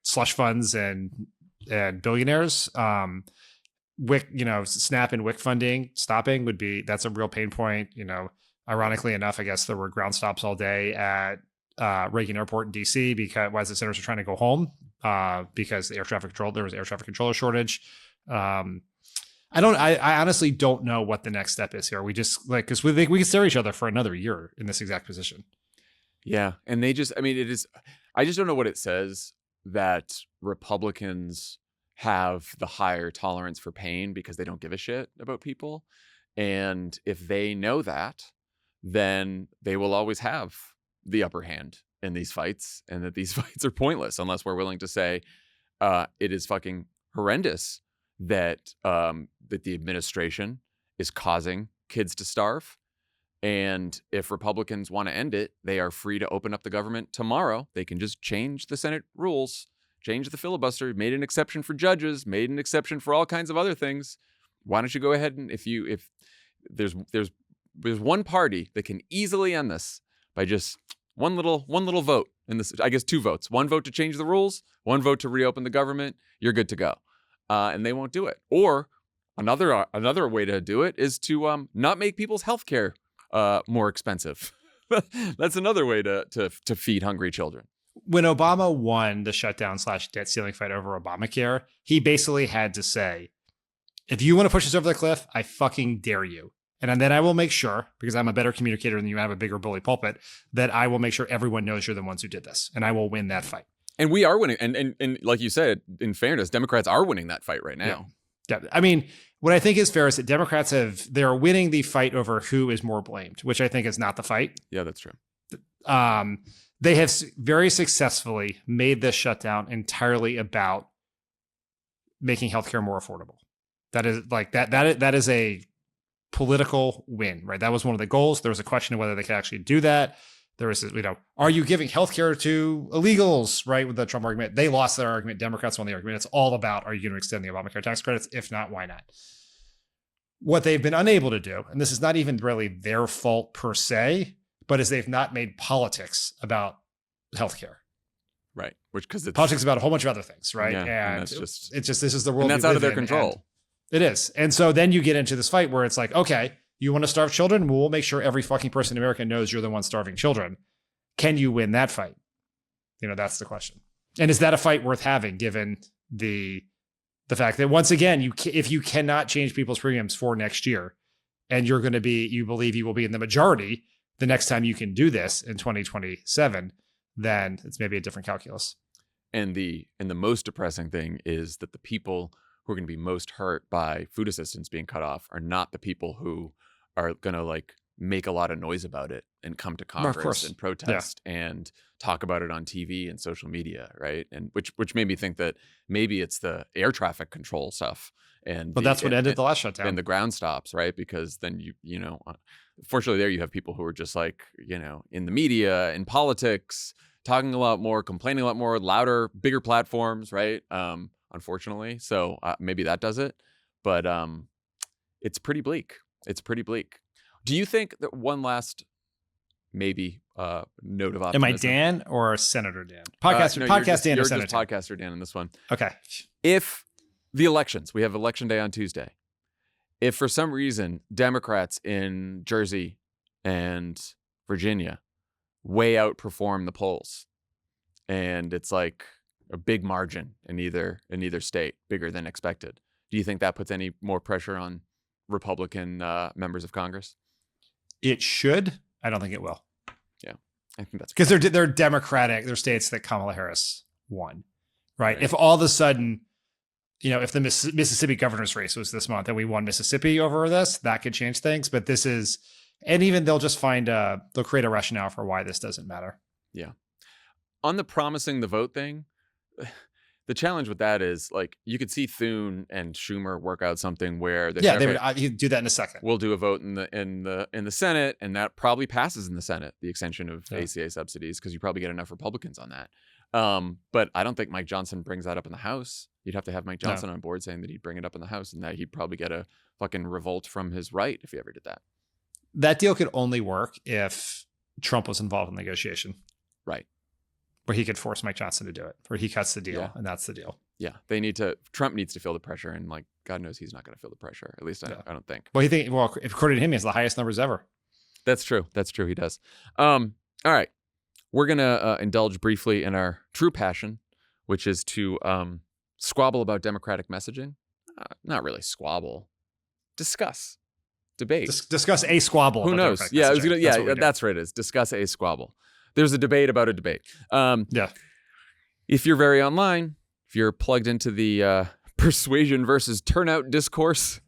slush funds and billionaires. WIC, SNAP and WIC funding stopping that's a real pain point. Ironically enough, I guess there were ground stops all day at Reagan Airport in DC because the senators are trying to go home because there was air traffic controller shortage. I honestly don't know what the next step is here. We just because we think we can stare at each other for another year in this exact position. Yeah. And I just don't know what it says that Republicans have the higher tolerance for pain because they don't give a shit about people. And if they know that, then they will always have the upper hand in these fights, and that these fights are pointless unless we're willing to say it is fucking horrendous that the administration is causing kids to starve. And if Republicans want to end it, they are free to open up the government tomorrow. They can just change the Senate rules, change the filibuster, made an exception for judges, made an exception for all kinds of other things. Why don't you go ahead and if there's one party that can easily end this by just one little vote in this, I guess 2 votes, 1 vote to change the rules, 1 vote to reopen the government, you're good to go. And they won't do it. Or Another way to do it is to not make people's health care more expensive. That's another way to feed hungry children. When Obama won the shutdown/debt ceiling fight over Obamacare, he basically had to say, if you want to push us over the cliff, I fucking dare you. And then I will make sure, because I'm a better communicator than you, have a bigger bully pulpit, that I will make sure everyone knows you're the ones who did this. And I will win that fight. And we are winning. And like you said, in fairness, Democrats are winning that fight right now. Yeah. I mean, what I think is fair is that Democrats they're winning the fight over who is more blamed, which I think is not the fight. Yeah, that's true. They have very successfully made this shutdown entirely about making healthcare more affordable. That is like that is a political win, right? That was one of the goals. There was a question of whether they could actually do that. There was, are you giving healthcare to illegals, right? With the Trump argument, they lost their argument. Democrats won the argument. It's all about, are you going to extend the Obamacare tax credits? If not, why not? What they've been unable to do, and this is not even really their fault per se, but is they've not made politics about healthcare. Right. Because politics about a whole bunch of other things, right? Yeah, and it's just this is the world. And that's out of their control. It is. And so then you get into this fight where it's like, okay, you want to starve children? We'll make sure every fucking person in America knows you're the one starving children. Can you win that fight? That's the question. And is that a fight worth having, given the fact that, once again, if you cannot change people's premiums for next year, and you believe you will be in the majority the next time you can do this in 2027, then it's maybe a different calculus. And the most depressing thing is that the people who are going to be most hurt by food assistance being cut off are not the people who are going to make a lot of noise about it and come to Congress and protest and talk about it on TV and social media, right? And which made me think that maybe it's the air traffic control stuff. But that's what ended the last shutdown. And the ground stops, right? Because then fortunately there you have people who are just in the media, in politics, talking a lot more, complaining a lot more, louder, bigger platforms, right? Unfortunately. So maybe that does it. But it's pretty bleak. Do you think that one last maybe note of optimism? Am I Dan or Senator Dan? Podcast Dan or Senator? You're just podcaster Dan in this one. Okay. If the elections, we have election day on Tuesday. If for some reason Democrats in Jersey and Virginia way outperform the polls, and it's like a big margin in either state, bigger than expected, do you think that puts any more pressure on Republican members of Congress? It should. I don't think it will. Yeah, I think that's because they're Democratic. They're states that Kamala Harris won, right? If all of a sudden, if the Mississippi governor's race was this month and we won Mississippi over this, that could change things. But this is, and even they'll just they'll create a rationale for why this doesn't matter. Yeah. On the promising the vote thing, the challenge with that is you could see Thune and Schumer work out something where they would do that in a second. We'll do a vote in the Senate, and that probably passes in the Senate, the extension of ACA subsidies, because you probably get enough Republicans on that. But I don't think Mike Johnson brings that up in the House. You'd have to have Mike Johnson on board saying that he'd bring it up in the House, and that he'd probably get a fucking revolt from his right if he ever did that. That deal could only work if Trump was involved in the negotiation. Right. Where he could force Mike Johnson to do it, where he cuts the deal, and that's the deal. Yeah, Trump needs to feel the pressure, and God knows he's not going to feel the pressure. At least I don't think. Well, according to him, he has the highest numbers ever. That's true. He does. All right, we're gonna indulge briefly in our true passion, which is to squabble about Democratic messaging. Not really squabble. Discuss, debate. Discuss a squabble. Who knows? Yeah, that's what it is. Discuss a squabble. There's a debate about a debate. If you're very online, if you're plugged into the persuasion versus turnout discourse,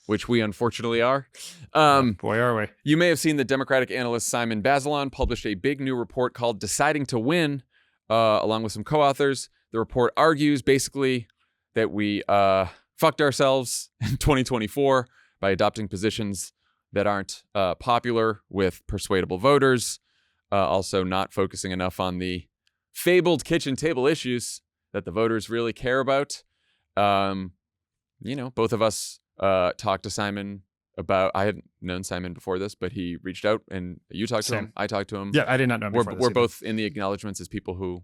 which we unfortunately are. Boy, are we. You may have seen that Democratic analyst Simon Bazelon published a big new report called Deciding to Win, along with some co-authors. The report argues basically that we fucked ourselves in 2024 by adopting positions that aren't popular with persuadable voters. Also not focusing enough on the fabled kitchen table issues that the voters really care about. Both of us talked to Simon about, I hadn't known Simon before this, but he reached out and you talked to him. I talked to him. Yeah, I did not know him before We're both in the acknowledgements as people who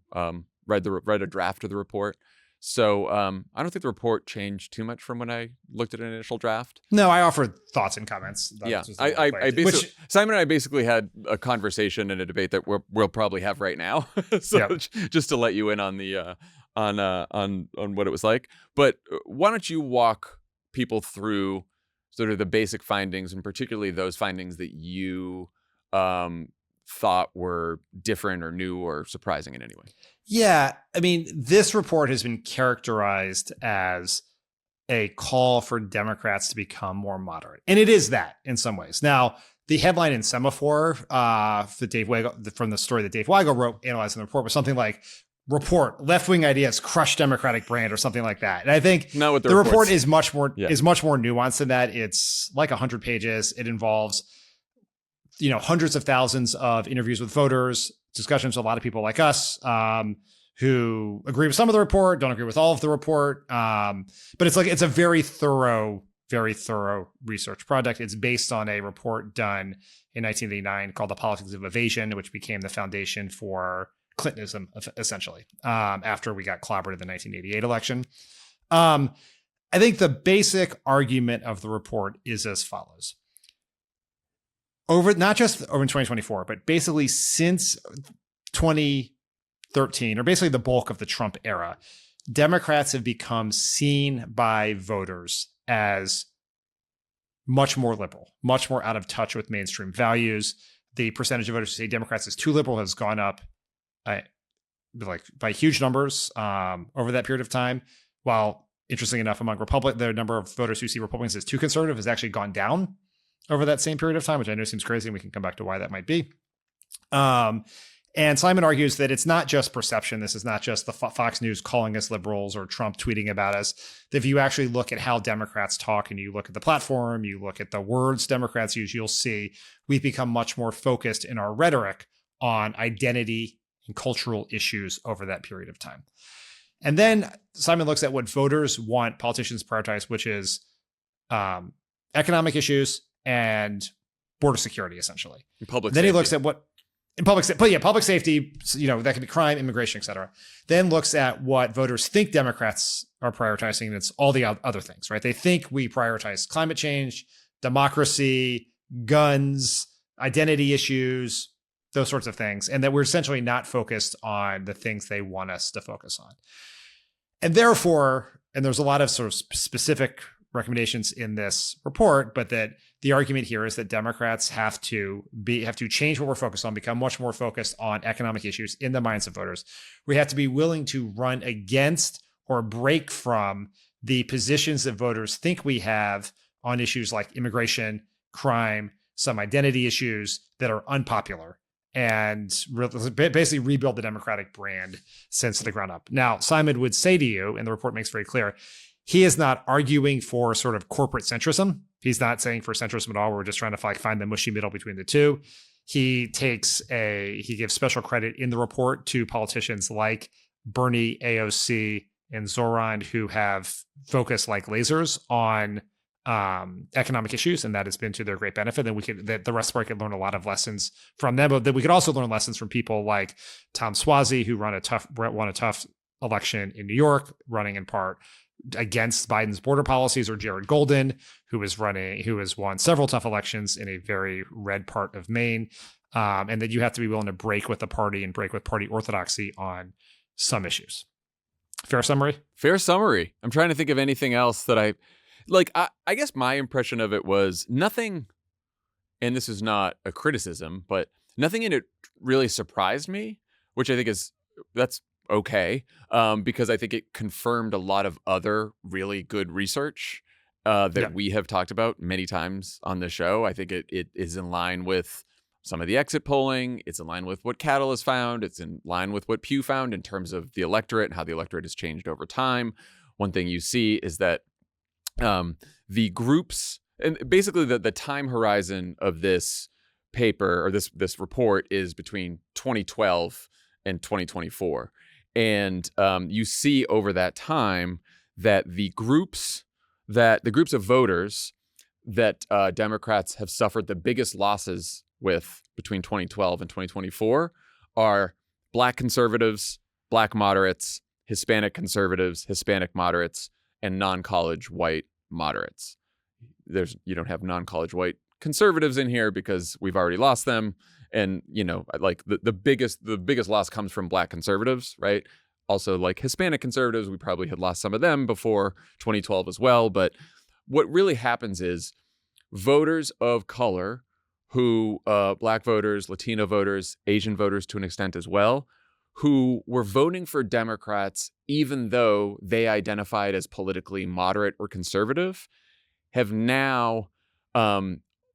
read a draft of the report. So I don't think the report changed too much from when I looked at an initial draft. No, I offered thoughts and comments. Yeah, I basically, Simon and I basically had a conversation and a debate that we'll probably have right now. So just to let you in on the on what it was like. But why don't you walk people through sort of the basic findings, and particularly those findings that you thought were different or new or surprising in any way? Yeah, I mean, this report has been characterized as a call for Democrats to become more moderate. And it is that in some ways. Now, the headline in Semaphore from the story that Dave Weigel wrote analyzing the report was something like, report, left-wing ideas crush Democratic brand, or something like that. And I think not what the report is much more nuanced than that. It's like 100 pages. It involves, hundreds of thousands of interviews with voters, discussions with a lot of people like us who agree with some of the report, don't agree with all of the report. But it's a very thorough research project. It's based on a report done in 1989 called The Politics of Evasion, which became the foundation for Clintonism, essentially, after we got clobbered in the 1988 election. I think the basic argument of the report is as follows. Not just over in 2024, but basically since 2013, or basically the bulk of the Trump era, Democrats have become seen by voters as much more liberal, much more out of touch with mainstream values. The percentage of voters who say Democrats is too liberal has gone up by huge numbers over that period of time, while interestingly enough, among the number of voters who see Republicans as too conservative has actually gone down over that same period of time, which I know seems crazy, and we can come back to why that might be. And Simon argues that it's not just perception. This is not just the Fox News calling us liberals or Trump tweeting about us. If you actually look at how Democrats talk and you look at the platform, you look at the words Democrats use, you'll see we've become much more focused in our rhetoric on identity and cultural issues over that period of time. And then Simon looks at what voters want politicians to prioritize, which is economic issues and border security, essentially. Then he looks at what in public safety, that could be crime, immigration, et cetera. Then looks at what voters think Democrats are prioritizing, and it's all the other things, right? They think we prioritize climate change, democracy, guns, identity issues, those sorts of things, and that we're essentially not focused on the things they want us to focus on. And therefore, and there's a lot of sort of specific recommendations in this report, but that the argument here is that Democrats have to change what we're focused on, become much more focused on economic issues in the minds of voters. We have to be willing to run against or break from the positions that voters think we have on issues like immigration, crime, some identity issues that are unpopular, and basically rebuild the Democratic brand since the ground up. Now, Simon would say to you, and the report makes very clear, he is not arguing for sort of corporate centrism. He's not saying for centrism at all. We're just trying to find the mushy middle between the two. He gives special credit in the report to politicians like Bernie, AOC, and Zohran, who have focused like lasers on economic issues, and that has been to their great benefit. And the rest of us could learn a lot of lessons from them, but then we could also learn lessons from people like Tom Suozzi, who won a tough election in New York, running in part against Biden's border policies, or Jared Golden, who has won several tough elections in a very red part of Maine, and that you have to be willing to break with the party and break with party orthodoxy on some issues. Fair summary? Fair summary. I'm trying to think of anything else that I guess my impression of it was nothing, and this is not a criticism, but nothing in it really surprised me, which I think that's okay, because I think it confirmed a lot of other really good research that we have talked about many times on the show. I think it is in line with some of the exit polling. It's in line with what Cattle has found. It's in line with what Pew found in terms of the electorate and how the electorate has changed over time. One thing you see is that the groups, and basically the time horizon of this paper or this report is between 2012 and 2024. And you see over that time that the groups of voters that Democrats have suffered the biggest losses with between 2012 and 2024 are Black conservatives, Black moderates, Hispanic conservatives, Hispanic moderates, and non-college white moderates. You don't have non-college white conservatives in here because we've already lost them. And, like the biggest loss comes from Black conservatives, right? Also, like Hispanic conservatives, we probably had lost some of them before 2012 as well. But what really happens is voters of color who, Black voters, Latino voters, Asian voters to an extent as well, who were voting for Democrats even though they identified as politically moderate or conservative, have now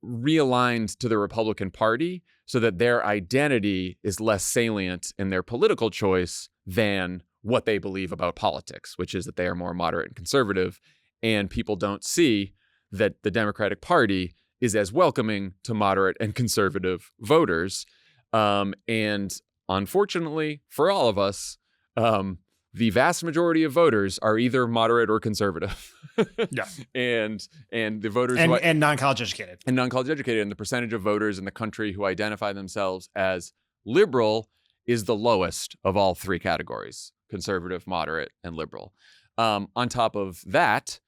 realigned to the Republican Party so that their identity is less salient in their political choice than what they believe about politics, which is that they are more moderate and conservative. And people don't see that the Democratic Party is as welcoming to moderate and conservative voters. And unfortunately for all of us, the vast majority of voters are either moderate or conservative. Yeah. And the voters and non-college educated. And non-college educated. And the percentage of voters in the country who identify themselves as liberal is the lowest of all three categories: conservative, moderate, and liberal. On top of that,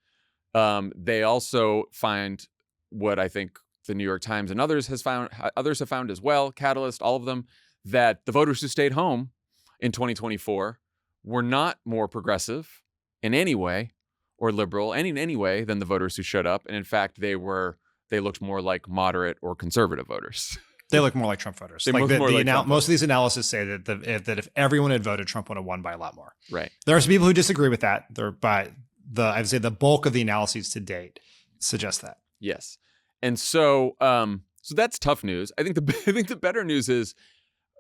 they also find what I think the New York Times and others have found as well, Catalyst, all of them, that the voters who stayed home in 2024 were not more progressive in any way or liberal in any way than the voters who showed up. And in fact, they looked more like moderate or conservative voters. They look more like Trump voters. Most of these analysis say that if everyone had voted, Trump would have won by a lot more. Right. There are some people who disagree with that. I'd say the bulk of the analyses to date suggest that. Yes. And so that's tough news. I think the better news is,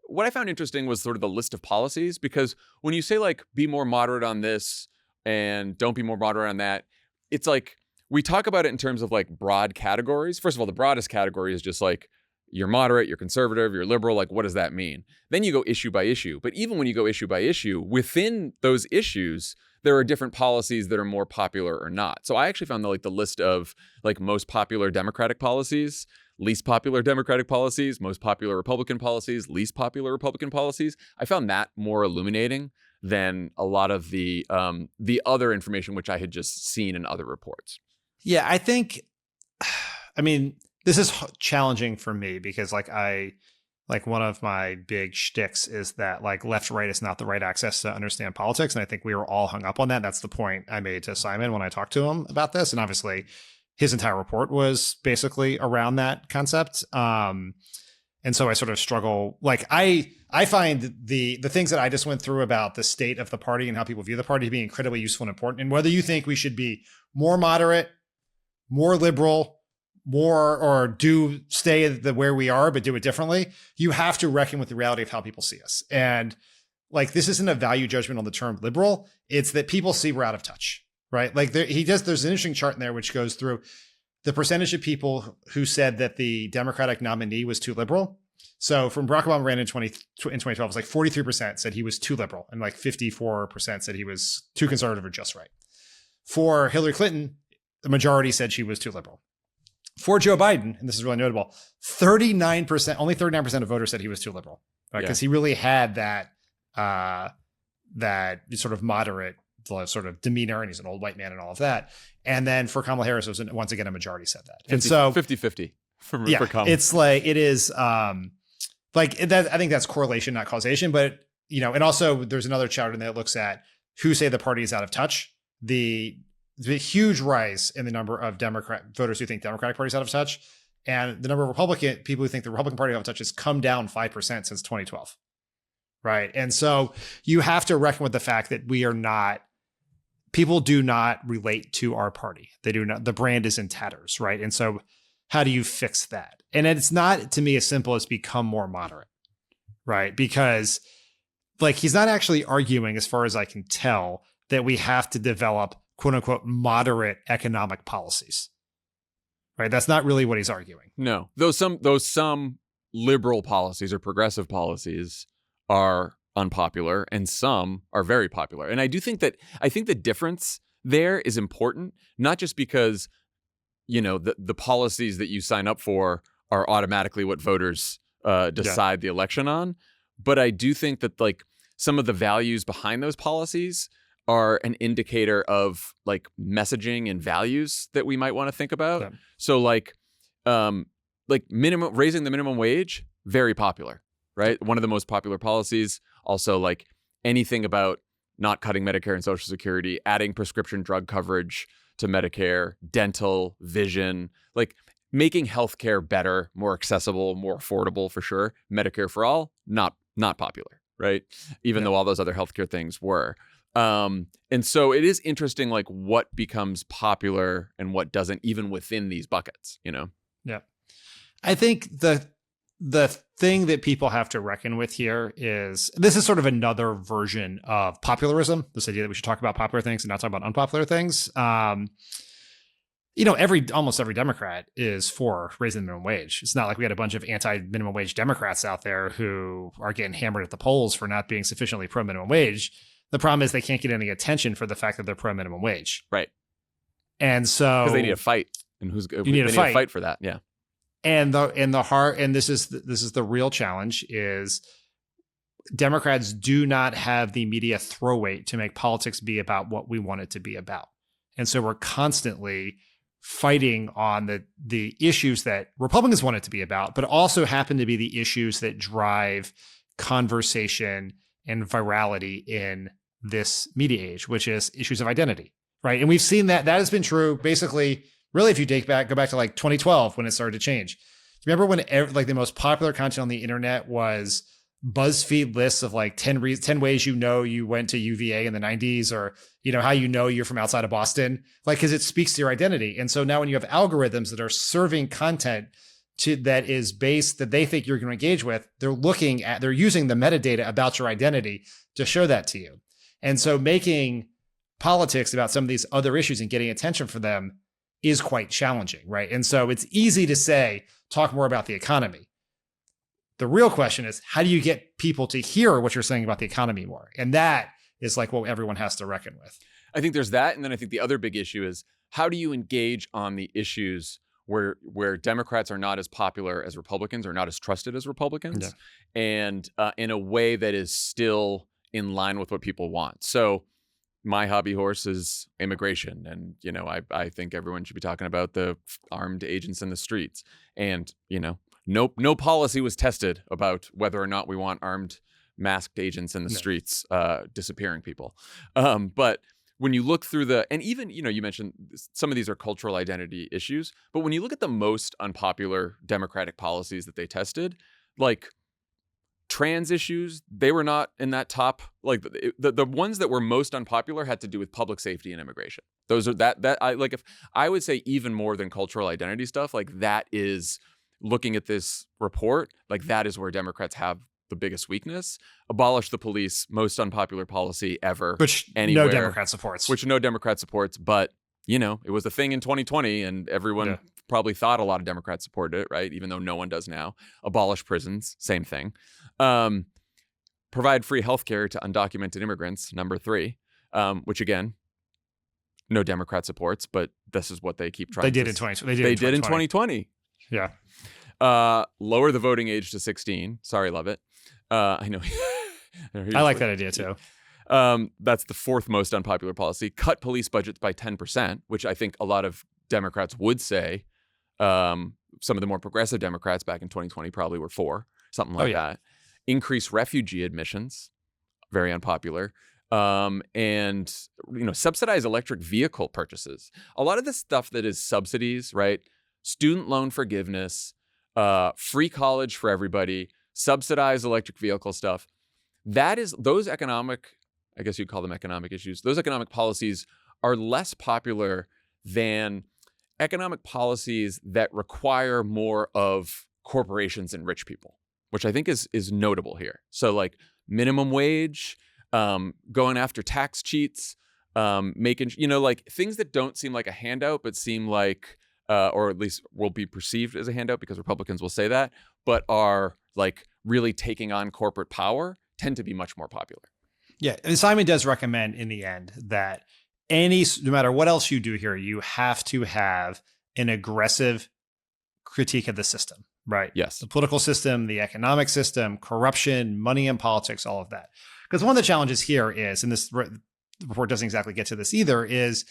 what I found interesting was sort of the list of policies, because when you say like, be more moderate on this and don't be more moderate on that, it's like, we talk about it in terms of like broad categories. First of all, the broadest category is just like, you're moderate, you're conservative, you're liberal. Like, what does that mean? Then you go issue by issue. But even when you go issue by issue, within those issues, there are different policies that are more popular or not. So I actually found the list of like most popular Democratic policies, least popular Democratic policies, most popular Republican policies, least popular Republican policies. I found that more illuminating than a lot of the other information which I had just seen in other reports. Yeah, I think, this is challenging for me because one of my big shticks is that like left-right is not the right access to understand politics. And I think we were all hung up on that. That's the point I made to Simon when I talked to him about this. And obviously his entire report was basically around that concept. And so I sort of struggle. Like I find the things that I just went through about the state of the party and how people view the party to be incredibly useful and important. And whether you think we should be more moderate, more liberal, or stay where we are, but do it differently, you have to reckon with the reality of how people see us. And like, this isn't a value judgment on the term liberal. It's that people see we're out of touch. Right. Like there's an interesting chart in there which goes through the percentage of people who said that the Democratic nominee was too liberal. So from Barack Obama ran in 2012, it was like 43% said he was too liberal and like 54% said he was too conservative or just right. For Hillary Clinton, the majority said she was too liberal. For Joe Biden, and this is really notable, only 39% of voters said he was too liberal, right? Because he really had that sort of moderate sort of demeanor, and he's an old white man and all of that. And then for Kamala Harris, it was once again a majority said that. And so 50-50 for Kamala. It's like, it is like that. I think that's correlation, not causation. But and also there's another chart in there that looks at who say the party is out of touch. The huge rise in the number of Democrat voters who think Democratic Party is out of touch, and the number of Republican people who think the Republican Party is out of touch has come down 5% since 2012. Right. And so you have to reckon with the fact that people do not relate to our party. They do not. The brand is in tatters. Right. And so how do you fix that? And it's not, to me, as simple as become more moderate. Right. Because like, he's not actually arguing, as far as I can tell, that we have to develop quote unquote moderate economic policies. Right. That's not really what he's arguing. No, those some liberal policies or progressive policies are unpopular and some are very popular. And I think the difference there is important, not just because, the policies that you sign up for are automatically what voters decide the election on, but I do think that like some of the values behind those policies are an indicator of like messaging and values that we might want to think about. Yeah. So like raising the minimum wage, very popular, right? One of the most popular policies. Also like anything about not cutting Medicare and Social Security, adding prescription drug coverage to Medicare, dental, vision, like making healthcare better, more accessible, more affordable for sure. Medicare for all, not popular, right? Even though all those other healthcare things were. And so it is interesting, like what becomes popular and what doesn't, even within these buckets, you know? Yeah. I think the thing that people have to reckon with here is this is sort of another version of popularism, this idea that we should talk about popular things and not talk about unpopular things. Almost every Democrat is for raising the minimum wage. It's not like we had a bunch of anti-minimum wage Democrats out there who are getting hammered at the polls for not being sufficiently pro-minimum wage. The problem is they can't get any attention for the fact that they're pro-minimum wage. Right. And so because they need a fight, and they need a fight for that. Yeah. And this is the real challenge is Democrats do not have the media throw weight to make politics be about what we want it to be about. And so we're constantly fighting on the issues that Republicans want it to be about, but also happen to be the issues that drive conversation and virality in this media age, which is issues of identity, right? And we've seen that has been true basically, really, if you go back to like 2012 when it started to change. Remember when the most popular content on the internet was BuzzFeed lists of like 10 ways you went to UVA in the 90s, or how you're from outside of Boston, like because it speaks to your identity. And so now when you have algorithms that are serving content that is based that they think you're going to engage with, they're using the metadata about your identity to show that to you. And so making politics about some of these other issues and getting attention for them is quite challenging, right? And so it's easy to say, talk more about the economy. The real question is, how do you get people to hear what you're saying about the economy more? And that is like what everyone has to reckon with. I think there's that. And then I think the other big issue is, how do you engage on the issues where Democrats are not as popular as Republicans or not as trusted as Republicans, and in a way that is still in line with what people want. So my hobby horse is immigration. And, I think everyone should be talking about the armed agents in the streets. And, no policy was tested about whether or not we want armed masked agents in the streets disappearing people. But when you look through and even, you mentioned some of these are cultural identity issues, but when you look at the most unpopular Democratic policies that they tested, like trans issues, they were not in that top, like the ones that were most unpopular had to do with public safety and immigration. Those are if I would say even more than cultural identity stuff, like that is, looking at this report, like that is where Democrats have the biggest weakness. Abolish the police, most unpopular policy ever. Which anywhere, no Democrat supports. But, it was a thing in 2020 and everyone probably thought a lot of Democrats supported it, right? Even though no one does now. Abolish prisons, same thing. Provide free healthcare to undocumented immigrants, number 3, which again, no Democrat supports, but this is what they keep trying to do. They did in 2020. Yeah. Lower the voting age to 16. Sorry, love it. I know. I like that idea too. That's the 4th most unpopular policy. Cut police budgets by 10%, which I think a lot of Democrats would say. Some of the more progressive Democrats back in 2020 probably were for something like that. Increase refugee admissions, very unpopular. And subsidize electric vehicle purchases. A lot of this stuff that is subsidies, right? Student loan forgiveness, free college for everybody, subsidize electric vehicle stuff. That is, those economic, I guess you'd call them economic issues, those economic policies are less popular than economic policies that require more of corporations and rich people, which I think is notable here. So like minimum wage, going after tax cheats, making, like things that don't seem like a handout, but seem like, or at least will be perceived as a handout because Republicans will say that, but are like really taking on corporate power, tend to be much more popular. Yeah. And Simon does recommend in the end that no matter what else you do here, you have to have an aggressive critique of the system, right? Yes. The political system, the economic system, corruption, money in politics, all of that. Because one of the challenges here is, and this report doesn't exactly get to this either, is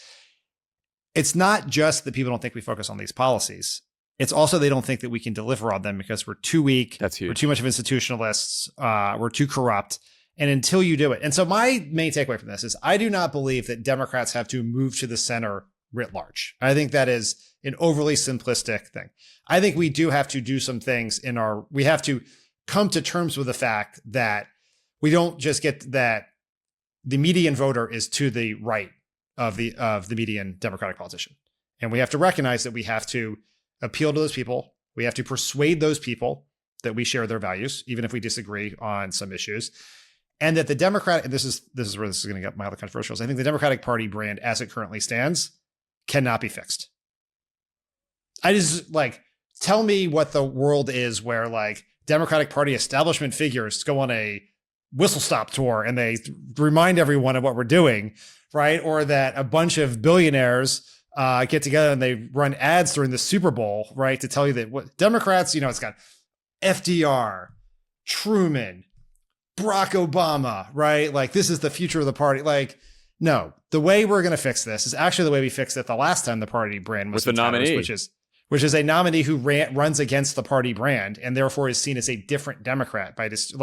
it's not just that people don't think we focus on these policies. It's also they don't think that we can deliver on them because we're too weak. That's huge. We're too much of institutionalists. We're too corrupt. And until you do it. And so my main takeaway from this is I do not believe that Democrats have to move to the center writ large. I think that is an overly simplistic thing. I think we do have to do some things we have to come to terms with the fact that we don't just get that the median voter is to the right of the median Democratic politician. And we have to recognize that we have to appeal to those people. We have to persuade those people that we share their values, even if we disagree on some issues. And that the Democratic, and this is where this is going to get mildly controversial. I think the Democratic Party brand as it currently stands cannot be fixed. I just tell me what the world is where Democratic Party establishment figures go on a whistle stop tour and they remind everyone of what we're doing, right? Or that a bunch of billionaires get together and they run ads during the Super Bowl, right? To tell you that what Democrats, it's got FDR, Truman, Barack Obama, right? This is the future of the party. No, the way we're going to fix this is actually the way we fixed it the last time the party brand was with the nominee, which is a nominee who runs against the party brand and therefore is seen as a different Democrat by this.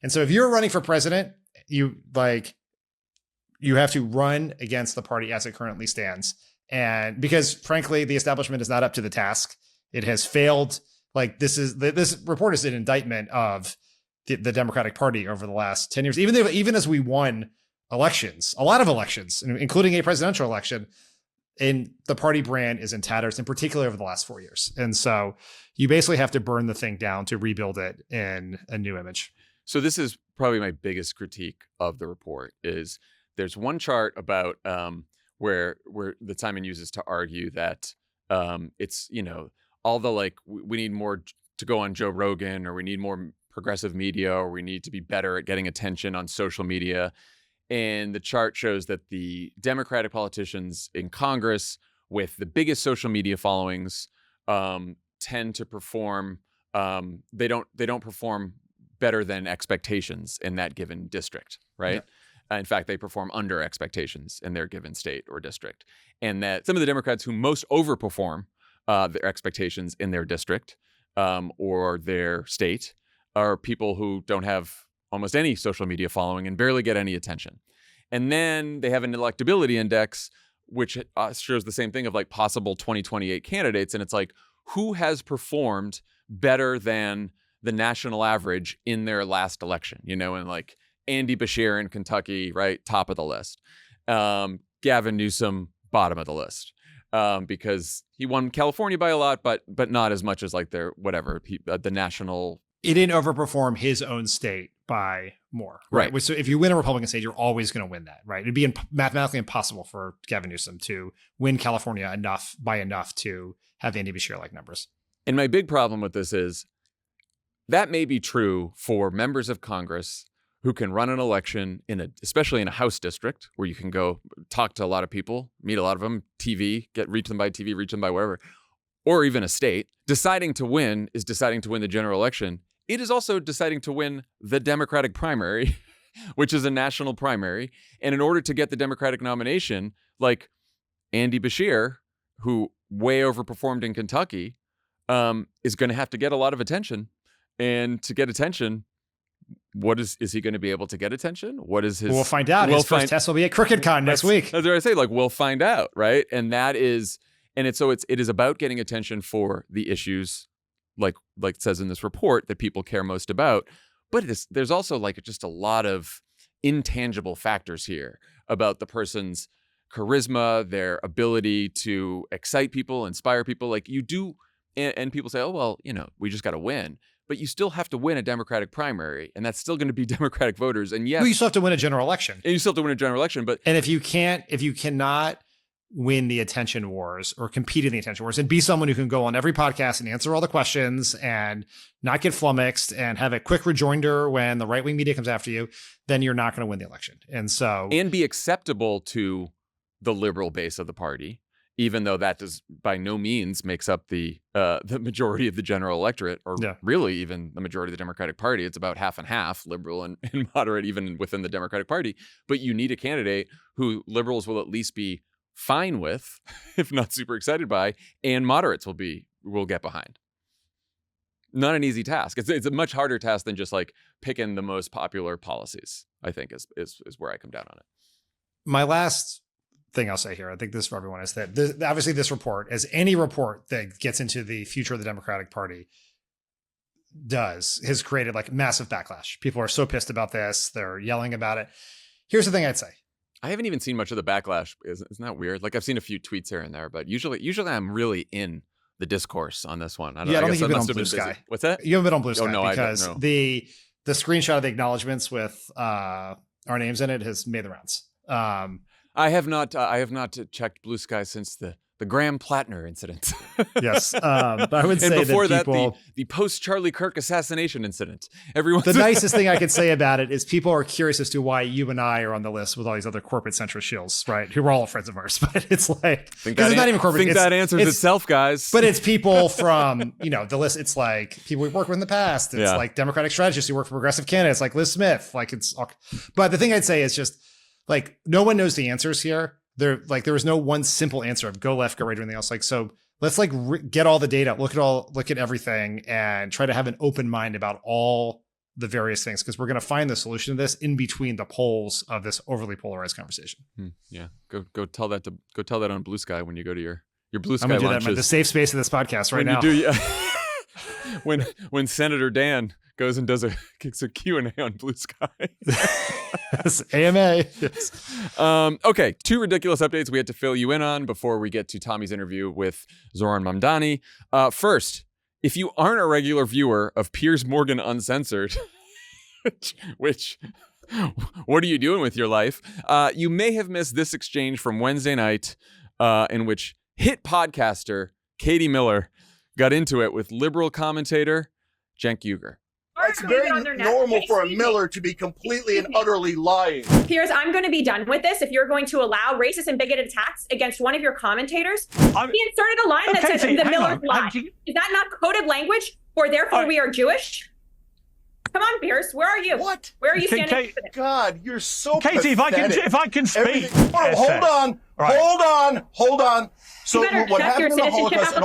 And so if you're running for president, you have to run against the party as it currently stands. And because frankly, the establishment is not up to the task. It has failed. This report is an indictment of the Democratic Party over the last 10 years, even as we won elections, a lot of elections, including a presidential election, and the party brand is in tatters, in particular over the last 4 years. And so you basically have to burn the thing down to rebuild it in a new image. So this is probably my biggest critique of the report is there's one chart about where that Simon uses to argue that it's, all the we need more to go on Joe Rogan, or we need more progressive media, or we need to be better at getting attention on social media. And the chart shows that the Democratic politicians in Congress with the biggest social media followings tend to perform. They don't perform better than expectations in that given district, right? Yeah. In fact, they perform under expectations in their given state or district. And that some of the Democrats who most overperform their expectations in their district or their state are people who don't have almost any social media following and barely get any attention. And then they have an electability index, which shows the same thing of possible 2028 candidates. And it's who has performed better than the national average in their last election, and Andy Beshear in Kentucky, right? Top of the list. Gavin Newsom, bottom of the list. Because he won California by a lot, but not as much as the national. He didn't overperform his own state by more, right? So if you win a Republican state, you're always going to win that, right? It'd be mathematically impossible for Gavin Newsom to win California by enough to have Andy Beshear-like numbers. And my big problem with this is that may be true for members of Congress who can run an election especially in a House district where you can go talk to a lot of people, meet a lot of them, reach them by TV, reach them by wherever, or even a state. Deciding to win is deciding to win the general election. It is also deciding to win the Democratic primary, which is a national primary. And in order to get the Democratic nomination, Andy Beshear, who way overperformed in Kentucky, is going to have to get a lot of attention. And to get attention, is he going to be able to get attention? What is his? We'll find out. His first test will be at CrookedCon next week. That's what I say. We'll find out, right? And that is, and it is about getting attention for the issues, like it says in this report, that people care most about. But there's also just a lot of intangible factors here about the person's charisma, their ability to excite people, inspire people. You do, and people say, oh well, we just got to win. But you still have to win a Democratic primary, and that's still going to be Democratic voters. And yes, you still have to win a general election. And you still have to win a general election. And if you cannot win the attention wars or compete in the attention wars and be someone who can go on every podcast and answer all the questions and not get flummoxed and have a quick rejoinder when the right-wing media comes after you, then you're not going to win the election. And be acceptable to the liberal base of the party even though that does by no means makes up the majority of the general electorate, or really even the majority of the Democratic Party. It's about half and half, liberal and moderate, even within the Democratic Party. But you need a candidate who liberals will at least be fine with, if not super excited by, and moderates will get behind. Not an easy task. It's a much harder task than just like picking the most popular policies, I think is where I come down on it. My last thing I'll say here, I think this for everyone, is that obviously this report, as any report that gets into the future of the Democratic Party has created like massive backlash. People are so pissed about this. They're yelling about it. Here's the thing I'd say. I haven't even seen much of the backlash. Isn't that weird? Like I've seen a few tweets here and there, but usually I'm really in the discourse on this one. I don't think you've been on Blue Sky. What's that? You haven't been on Blue Sky because I don't know. The screenshot of the acknowledgements with our names in it has made the rounds. I have not checked Blue Sky since the Graham Plattner incident. Yes, but I would say and before that people, the post Charlie Kirk assassination incident. The nicest thing I could say about it is people are curious as to why you and I are on the list with all these other corporate centrist shills, right? Who are all friends of ours, but it's like it's not even corporate. That answers itself, guys. But it's people from the list. It's like people we worked with in the past. It's like Democratic strategists who work for progressive candidates, like Liz Smith. Like it's. But the thing I'd say is just like no one knows the answers here. There was no one simple answer of go left, go right, or anything else. Like, so let's like get all the data, look at everything, and try to have an open mind about all the various things, because we're going to find the solution to this in between the poles of this overly polarized conversation. Yeah, go tell that on Blue Sky when you go to your Blue Sky. I'm going to do lunches. that in the safe space of this podcast right now. When Senator Dan goes and kicks a Q&A on Blue Sky. Yes, AMA. Yes. Okay, 2 ridiculous updates we had to fill you in on before we get to Tommy's interview with Zohran Mamdani. First, if you aren't a regular viewer of Piers Morgan Uncensored, which what are you doing with your life? You may have missed this exchange from Wednesday night in which hit podcaster Katie Miller got into it with liberal commentator Cenk Uygur. It's very normal for a Miller to be completely and utterly lying. Piers, I'm going to be done with this if you're going to allow racist and bigoted attacks against one of your commentators. He inserted a line that says the Miller's lie. Is that not coded language for therefore we are Jewish? Come on, Piers, where are you? What? Where are you standing? God, you're so Katie, pathetic. if I can speak. Hold on. So what happened in the Holocaust and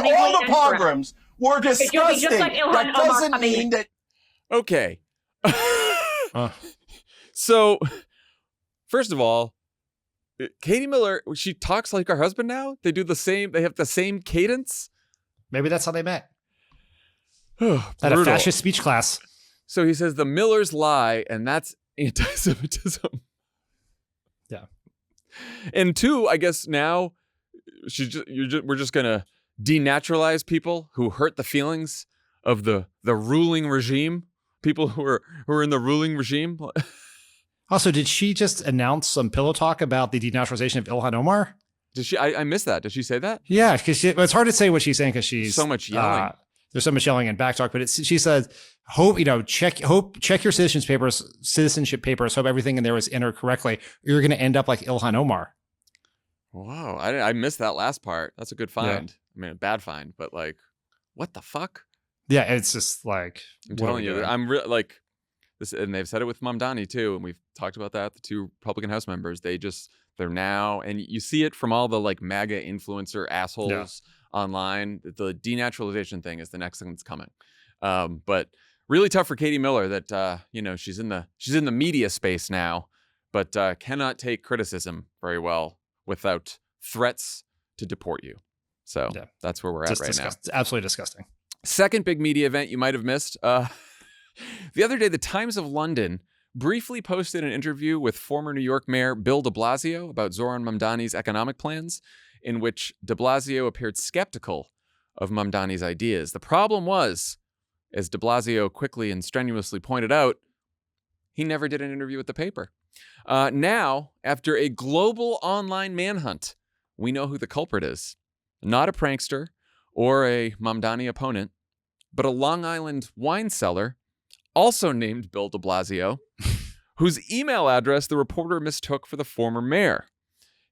all the pogroms were disgusting. That doesn't mean that. Okay. So, first of all, Katie Miller, she talks like her husband now. They have the same cadence. Maybe that's how they met. At a fascist speech class. So he says the Millers lie, and that's anti-Semitism. Yeah. And 2, I guess now we're just gonna denaturalize people who hurt the feelings of the ruling regime. People who are in the ruling regime. Also, did she just announce some pillow talk about the denaturalization of Ilhan Omar? Did she? I missed that. Did she say that? Yeah, because it's hard to say what she's saying because she's so much yelling. There's so much yelling and backtalk, but she said, check your citizenship papers. Hope everything in there was entered correctly. Or you're going to end up like Ilhan Omar. Wow, I missed that last part. That's a good find. Yeah. I mean, a bad find, but like, what the fuck? Yeah, it's just like I'm telling you, I'm like this, and they've said it with Mamdani too, and we've talked about that. The 2 Republican House members, they're now, and you see it from all the like MAGA influencer assholes online. The denaturalization thing is the next thing that's coming. But really tough for Katie Miller that she's in the media space now, but cannot take criticism very well without threats to deport you. So that's where we're at right now. It's absolutely disgusting. Second big media event you might have missed. The other day, the Times of London briefly posted an interview with former New York Mayor Bill de Blasio about Zohran Mamdani's economic plans, in which de Blasio appeared skeptical of Mamdani's ideas. The problem was, as de Blasio quickly and strenuously pointed out, he never did an interview with the paper. Now, after a global online manhunt, we know who the culprit is. Not a prankster or a Mamdani opponent, but a Long Island wine seller, also named Bill de Blasio, whose email address the reporter mistook for the former mayor.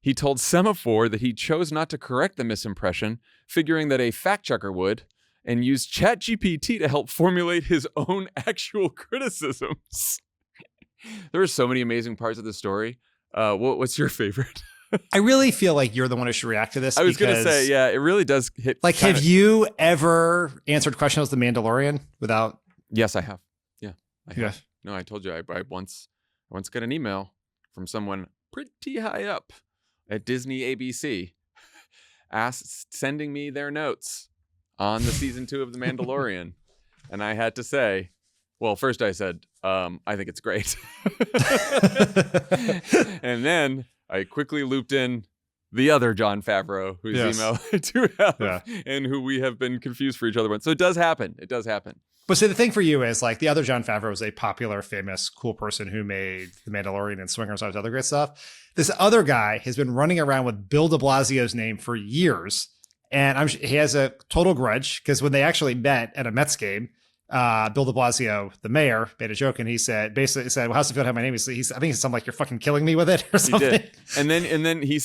he told Semaphore that he chose not to correct the misimpression, figuring that a fact checker would, and used ChatGPT to help formulate his own actual criticisms. There are so many amazing parts of the story. What's your favorite? I really feel like you're the one who should react to this. I was going to say, yeah, it really does hit. Like, have you ever answered questions as the Mandalorian without? Yes, I have. Yeah, I have. Yeah. No, I told you I once got an email from someone pretty high up at Disney ABC, sending me their notes on the season 2 of The Mandalorian, and I had to say, well, first I said, I think it's great, and then I quickly looped in the other Jon Favreau, whose email I do have, and who we have been confused for each other with. So it does happen. It does happen. But see, the thing for you is, like, the other Jon Favreau was a popular, famous, cool person who made The Mandalorian and Swingers and all this other great stuff. This other guy has been running around with Bill de Blasio's name for years. And he has a total grudge because when they actually met at a Mets game, Bill de Blasio, the mayor, made a joke, and he basically said, well, how's it feel to have my name? I think it's something like, you're fucking killing me with it or something. He did. And then he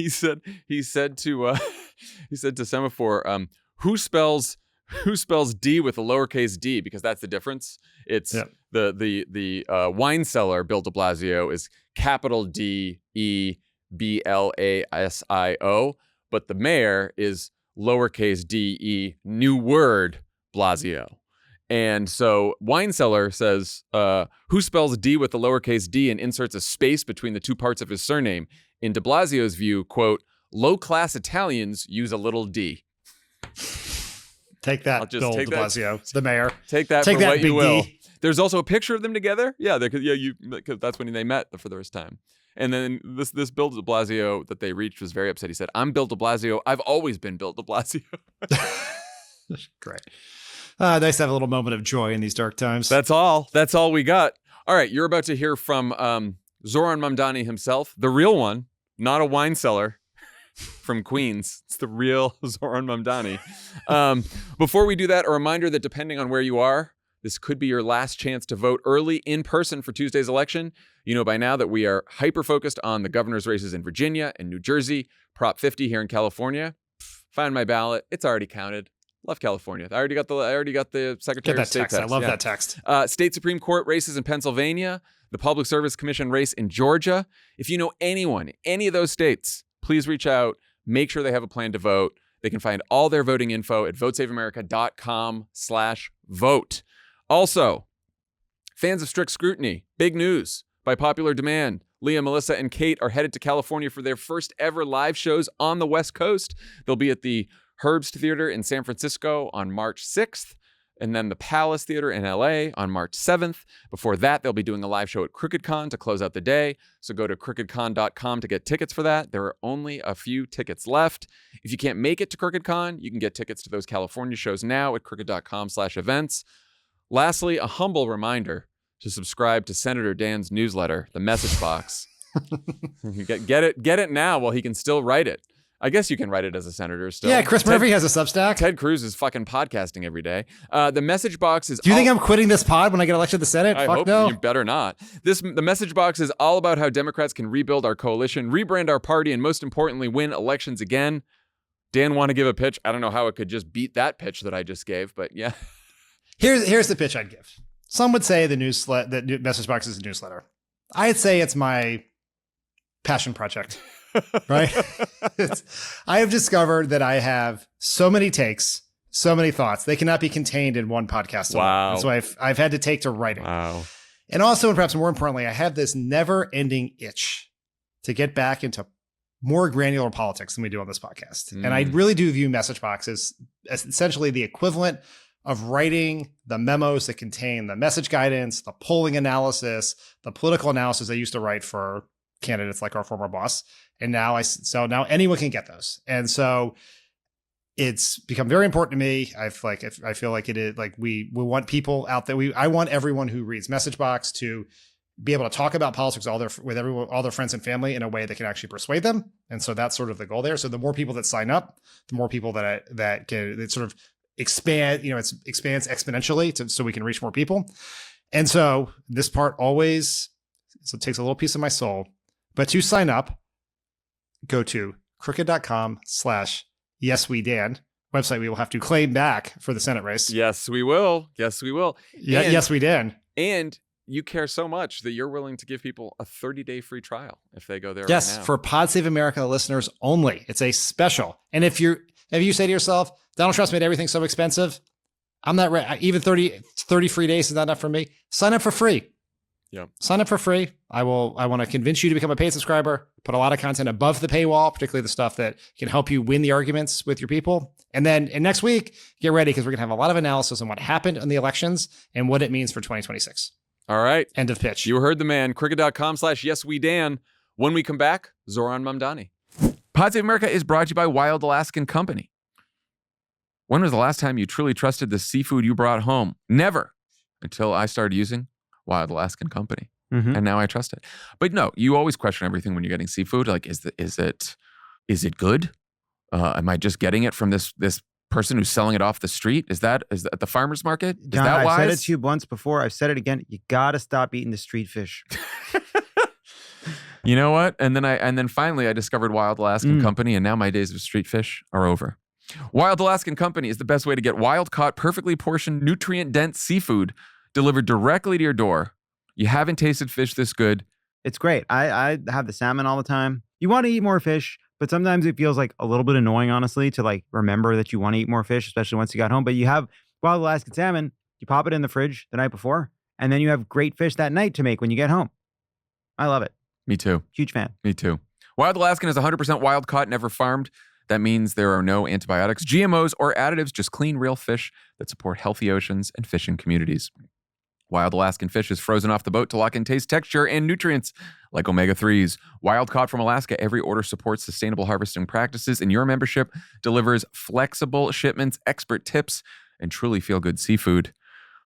said to Semaphore, who spells D with a lowercase d, because that's the difference. It's the wine cellar, Bill de Blasio, is capital D-E-B-L-A-S-I-O, but the mayor is lowercase d-e, new word, Blasio. And so wine cellar says, who spells D with a lowercase d and inserts a space between the two parts of his surname? In de Blasio's view, quote, low-class Italians use a little d. Take that, Bill de Blasio, the mayor. Take that for what you will. There's also a picture of them together. Yeah, because that's when they met for the first time. And then this Bill de Blasio that they reached was very upset. He said, I'm Bill de Blasio. I've always been Bill de Blasio. Great. Nice to have a little moment of joy in these dark times. That's all we got. All right, you're about to hear from Zohran Mamdani himself, the real one, not a wine cellar. From Queens. It's the real Zohran Mamdani. Before we do that, a reminder that depending on where you are, this could be your last chance to vote early in person for Tuesday's election. You know by now that we are hyper-focused on the governor's races in Virginia and New Jersey, Prop 50 here in California. Find my ballot. It's already counted. Love California. I already got the Secretary of State text. I love that text. State Supreme Court races in Pennsylvania, the Public Service Commission race in Georgia. If you know anyone, any of those states, please reach out. Make sure they have a plan to vote. They can find all their voting info at votesaveamerica.com/vote. Also, fans of Strict Scrutiny, big news. By popular demand, Leah, Melissa, and Kate are headed to California for their first ever live shows on the West Coast. They'll be at the Herbst Theater in San Francisco on March 6th. And then the Palace Theater in LA on March 7th. Before that, they'll be doing a live show at CrookedCon to close out the day. So go to crookedcon.com to get tickets for that. There are only a few tickets left. If you can't make it to CrookedCon, you can get tickets to those California shows now at crooked.com/events. Lastly, a humble reminder to subscribe to Senator Dan's newsletter, The Message Box. Get it now while he can still write it. I guess you can write it as a senator still. Yeah, Chris Murphy has a Substack. Ted Cruz is fucking podcasting every day. The Message Box is... Do you think I'm quitting this pod when I get elected to the Senate? I hope no. You better not. The Message Box is all about how Democrats can rebuild our coalition, rebrand our party, and most importantly, win elections again. Dan, want to give a pitch? I don't know how it could just beat that pitch that I just gave, but yeah. Here's the pitch I'd give. Some would say the Message Box is a newsletter. I'd say it's my passion project. Right? I have discovered that I have so many takes, so many thoughts. They cannot be contained in one podcast alone. Wow. That's why I've had to take to writing. Wow. And also, and perhaps more importantly, I have this never-ending itch to get back into more granular politics than we do on this podcast. And I really do view Message Box as essentially the equivalent of writing the memos that contain the message guidance, the polling analysis, the political analysis I used to write for candidates like our former boss. And now anyone can get those. And so it's become very important to me. I feel like it is like we want people out there. I want everyone who reads Message Box to be able to talk about politics all their friends and family in a way that can actually persuade them. And so that's sort of the goal there. So the more people that sign up, the more people that can it sort of expand, it expands exponentially so we can reach more people. And so this part always takes a little piece of my soul, but to sign up, go to crooked.com/yeswedan, website we will have to claim back for the Senate race. Yes, we will. Yes, we will. Yeah, yes, we did. And you care so much that you're willing to give people a 30-day free trial if they go there Yes, right now. for Pod Save America listeners only. It's a special. And if you say to yourself, Donald Trump's made everything so expensive, I'm not ready. Even 30 free days is not enough for me. Sign up for free. Yeah. Sign up for free. I want to convince you to become a paid subscriber, put a lot of content above the paywall, particularly the stuff that can help you win the arguments with your people. And then next week, get ready because we're going to have a lot of analysis on what happened in the elections and what it means for 2026. All right. End of pitch. You heard the man. Crooked.com/yeswedan. When we come back, Zohran Mamdani. Pod Save America is brought to you by Wild Alaskan Company. When was the last time you truly trusted the seafood you brought home? Never. Until I started using Wild Alaskan Company. And now I trust it. But no, you always question everything when you're getting seafood. Like, is it good? Am I just getting it from this person who's selling it off the street? Is that at the farmer's market? Is John, that wise? I've said it to you once before. I've said it again. You got to stop eating the street fish. You know what? And then finally I discovered Wild Alaskan Company, and now my days of street fish are over. Wild Alaskan Company is the best way to get wild-caught, perfectly portioned, nutrient-dense seafood delivered directly to your door. You haven't tasted fish this good. It's great. I have the salmon all the time. You want to eat more fish, but sometimes it feels like a little bit annoying, honestly, to like remember that you want to eat more fish, especially once you got home. But you have Wild Alaskan salmon, you pop it in the fridge the night before, and then you have great fish that night to make when you get home. I love it. Me too. Huge fan. Me too. Wild Alaskan is 100% wild caught, never farmed. That means there are no antibiotics, GMOs, or additives, just clean, real fish that support healthy oceans and fishing communities. Wild Alaskan fish is frozen off the boat to lock in taste, texture, and nutrients like omega-3s. Wild caught from Alaska, every order supports sustainable harvesting practices, and your membership delivers flexible shipments, expert tips, and truly feel-good seafood.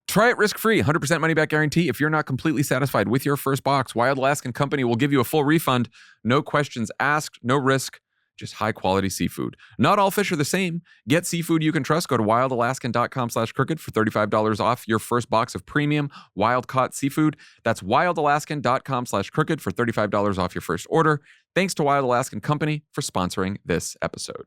Try it risk-free, 100% money-back guarantee. If you're not completely satisfied with your first box, Wild Alaskan Company will give you a full refund. No questions asked, no risk. Just high-quality seafood. Not all fish are the same. Get seafood you can trust. Go to wildalaskan.com/crooked for $35 off your first box of premium wild-caught seafood. That's wildalaskan.com/crooked for $35 off your first order. Thanks to Wild Alaskan Company for sponsoring this episode.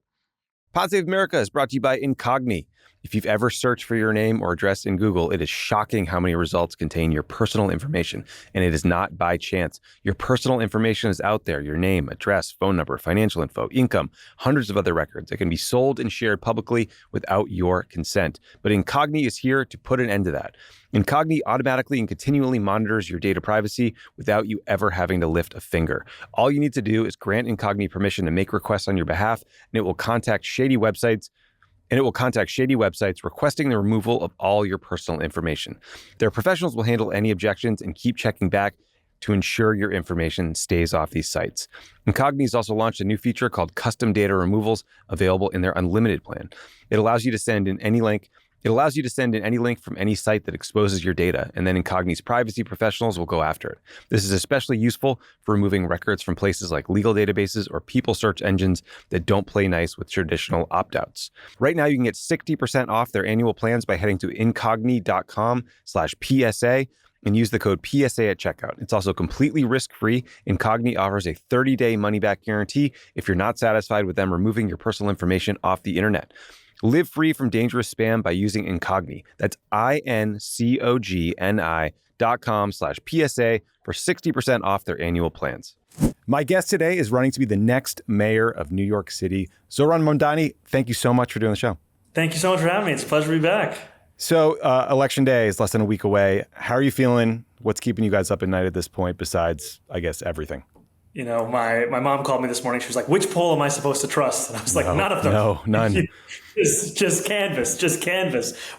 Pod Save America is brought to you by Incogni. If you've ever searched for your name or address in Google, it is shocking how many results contain your personal information, and it is not by chance. Your personal information is out there: your name, address, phone number, financial info, income, hundreds of other records that can be sold and shared publicly without your consent. But Incogni is here to put an end to that. Incogni automatically and continually monitors your data privacy without you ever having to lift a finger. All you need to do is grant Incogni permission to make requests on your behalf, and it will contact shady websites requesting the removal of all your personal information. Their professionals will handle any objections and keep checking back to ensure your information stays off these sites. Incogni has also launched a new feature called Custom Data Removals, available in their unlimited plan. It allows you to send in any link from any site that exposes your data, and then Incogni's privacy professionals will go after it. This is especially useful for removing records from places like legal databases or people search engines that don't play nice with traditional opt-outs. Right now, you can get 60% off their annual plans by heading to incogni.com/PSA and use the code PSA at checkout. It's also completely risk-free. Incogni offers a 30-day money-back guarantee if you're not satisfied with them removing your personal information off the internet. Live free from dangerous spam by using Incogni. That's incogni.com/PSA for 60% off their annual plans. My guest today is running to be the next mayor of New York City. Zohran Mamdani, thank you so much for doing the show. Thank you so much for having me. It's a pleasure to be back. So Election Day is less than a week away. How are you feeling? What's keeping you guys up at night at this point besides, I guess, everything? You know, my mom called me this morning. She was like, which poll am I supposed to trust? And I was like, none of them. No, none. just canvas.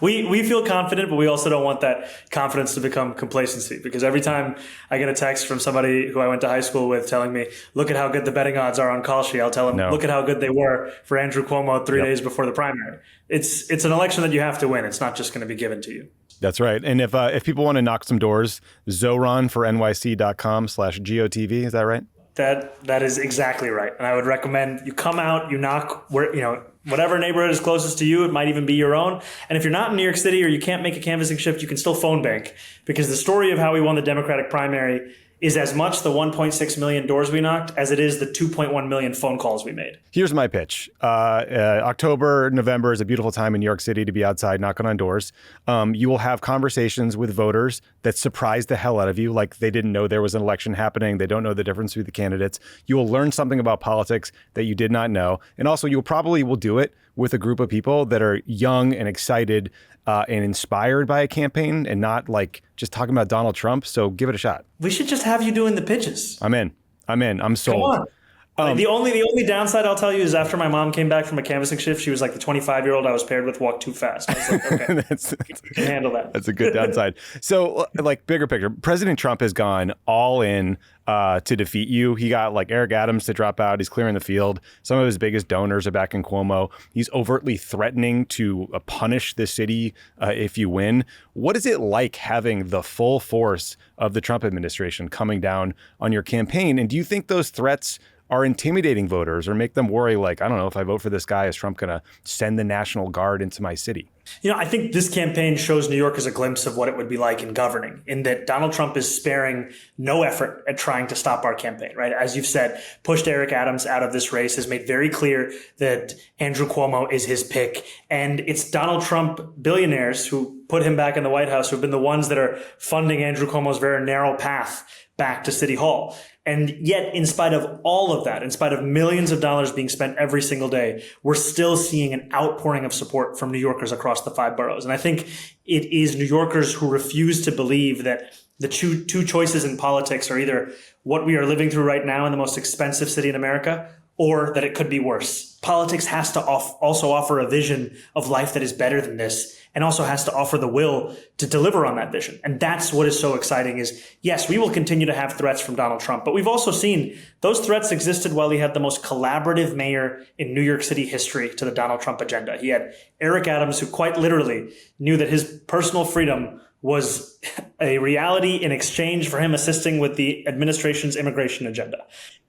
We feel confident, but we also don't want that confidence to become complacency, because every time I get a text from somebody who I went to high school with telling me, look at how good the betting odds are on Kalshi, I'll tell them, look at how good they were for Andrew Cuomo 3 days before the primary. It's an election that you have to win. It's not just going to be given to you. That's right. And if people want to knock some doors, zohran4nyc.com/GOTV. Is that right? That is exactly right. And I would recommend you come out, you knock whatever neighborhood is closest to you. It might even be your own. And if you're not in New York City or you can't make a canvassing shift, you can still phone bank, because the story of how we won the Democratic primary is as much the 1.6 million doors we knocked as it is the 2.1 million phone calls we made. Here's my pitch. October, November is a beautiful time in New York City to be outside knocking on doors. You will have conversations with voters that surprise the hell out of you, like they didn't know there was an election happening. They don't know the difference between the candidates. You will learn something about politics that you did not know. And also, you probably will do it with a group of people that are young and excited and inspired by a campaign and not like just talking about Donald Trump. So give it a shot. We should just have you doing the pitches. I'm in. I'm sold. Come on. The only downside I'll tell you is after my mom came back from a canvassing shift, she was like, the 25-year-old I was paired with walked too fast. I was like, okay, you can handle that. That's a good downside. So like bigger picture, President Trump has gone all in to defeat you. He got like Eric Adams to drop out. He's clearing the field. Some of his biggest donors are back in Cuomo. He's overtly threatening to punish the city if you win. What is it like having the full force of the Trump administration coming down on your campaign? And do you think those threats are intimidating voters or make them worry, like, I don't know, if I vote for this guy, is Trump going to send the National Guard into my city? You know, I think this campaign shows New York as a glimpse of what it would be like in governing, in that Donald Trump is sparing no effort at trying to stop our campaign, right? As you've said, pushed Eric Adams out of this race, has made very clear that Andrew Cuomo is his pick. And it's Donald Trump billionaires who put him back in the White House who have been the ones that are funding Andrew Cuomo's very narrow path back to City Hall. And yet, in spite of all of that, in spite of millions of dollars being spent every single day, we're still seeing an outpouring of support from New Yorkers across the 5 boroughs. And I think it is New Yorkers who refuse to believe that the two choices in politics are either what we are living through right now in the most expensive city in America, or that it could be worse. Politics has to also offer a vision of life that is better than this, and also has to offer the will to deliver on that vision. And that's what is so exciting is, yes, we will continue to have threats from Donald Trump, but we've also seen those threats existed while he had the most collaborative mayor in New York City history to the Donald Trump agenda. He had Eric Adams, who quite literally knew that his personal freedom was a reality in exchange for him assisting with the administration's immigration agenda.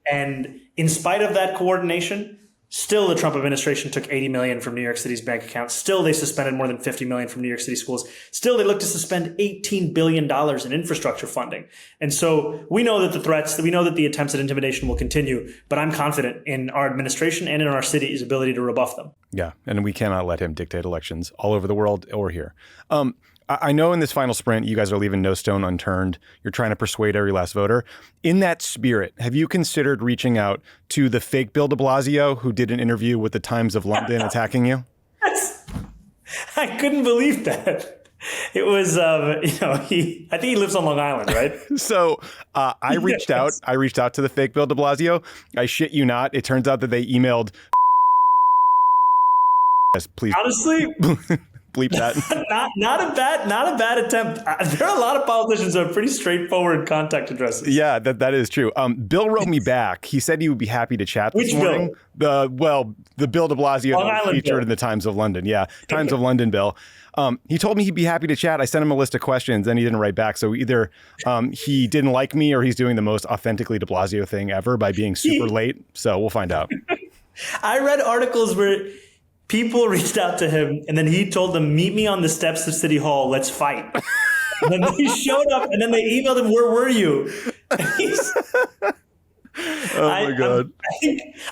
And in spite of that coordination, still the Trump administration took $80 million from New York City's bank accounts. Still, they suspended more than $50 million from New York City schools. Still, they look to suspend $18 billion in infrastructure funding. And so we know that the threats, we know that the attempts at intimidation will continue, but I'm confident in our administration and in our city's ability to rebuff them. Yeah, and we cannot let him dictate elections all over the world or here. I know in this final sprint, you guys are leaving no stone unturned. You're trying to persuade every last voter. In that spirit, have you considered reaching out to the fake Bill de Blasio who did an interview with the Times of London attacking you? I couldn't believe that. It was, I think he lives on Long Island, right? So I reached out. I reached out to the fake Bill de Blasio. I shit you not. It turns out that they emailed. Yes, please. Honestly. Bleep that. not a bad attempt. There are a lot of politicians who have pretty straightforward contact addresses. Yeah, that is true. Bill wrote me back. He said he would be happy to chat this morning. Bill? The Bill de Blasio featured in the Times of London. Yeah, Times of London Bill. He told me he'd be happy to chat. I sent him a list of questions and he didn't write back. So either he didn't like me or he's doing the most authentically de Blasio thing ever by being super late. So we'll find out. I read articles where people reached out to him and then he told them, meet me on the steps of City Hall. Let's fight. And then they showed up and then they emailed him, where were you? Oh my God.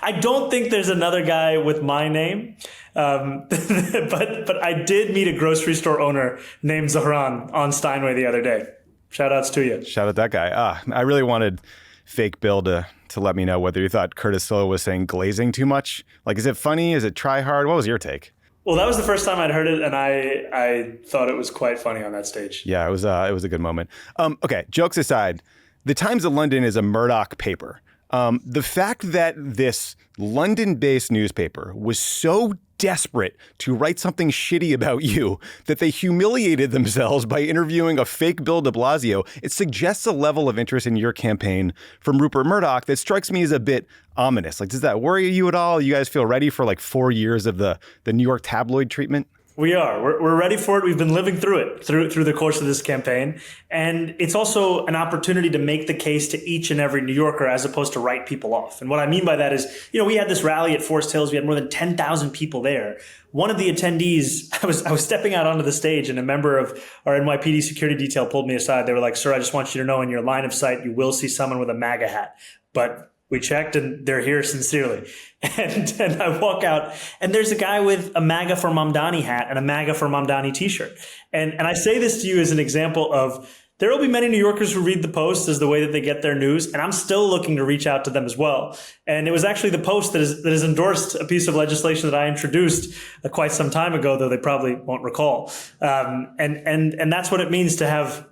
I don't think there's another guy with my name. But I did meet a grocery store owner named Zohran on Steinway the other day. Shout outs to you. Shout out that guy. I really wanted fake Bill to let me know whether you thought Curtis Sliwa was saying glazing too much. Like, is it funny? Is it try hard? What was your take? Well, that was the first time I'd heard it, and I thought it was quite funny on that stage. Yeah, it was a good moment. Okay, jokes aside, the Times of London is a Murdoch paper. The fact that this London-based newspaper was so desperate to write something shitty about you that they humiliated themselves by interviewing a fake Bill de Blasio, it suggests a level of interest in your campaign from Rupert Murdoch that strikes me as a bit ominous. Like, does that worry you at all? You guys feel ready for like 4 years of the New York tabloid treatment? We are. We're ready for it. We've been living through it through the course of this campaign. And it's also an opportunity to make the case to each and every New Yorker as opposed to write people off. And what I mean by that is, we had this rally at Forest Hills. We had more than 10,000 people there. One of the attendees, I was stepping out onto the stage and a member of our NYPD security detail pulled me aside. They were like, "Sir, I just want you to know in your line of sight, you will see someone with a MAGA hat. But we checked and they're here sincerely." And I walk out and there's a guy with a MAGA for Mamdani hat and a MAGA for Mamdani t-shirt. And I say this to you as an example of there will be many New Yorkers who read the Post as the way that they get their news. And I'm still looking to reach out to them as well. And it was actually the Post that has endorsed a piece of legislation that I introduced quite some time ago, though they probably won't recall. And that's what it means to have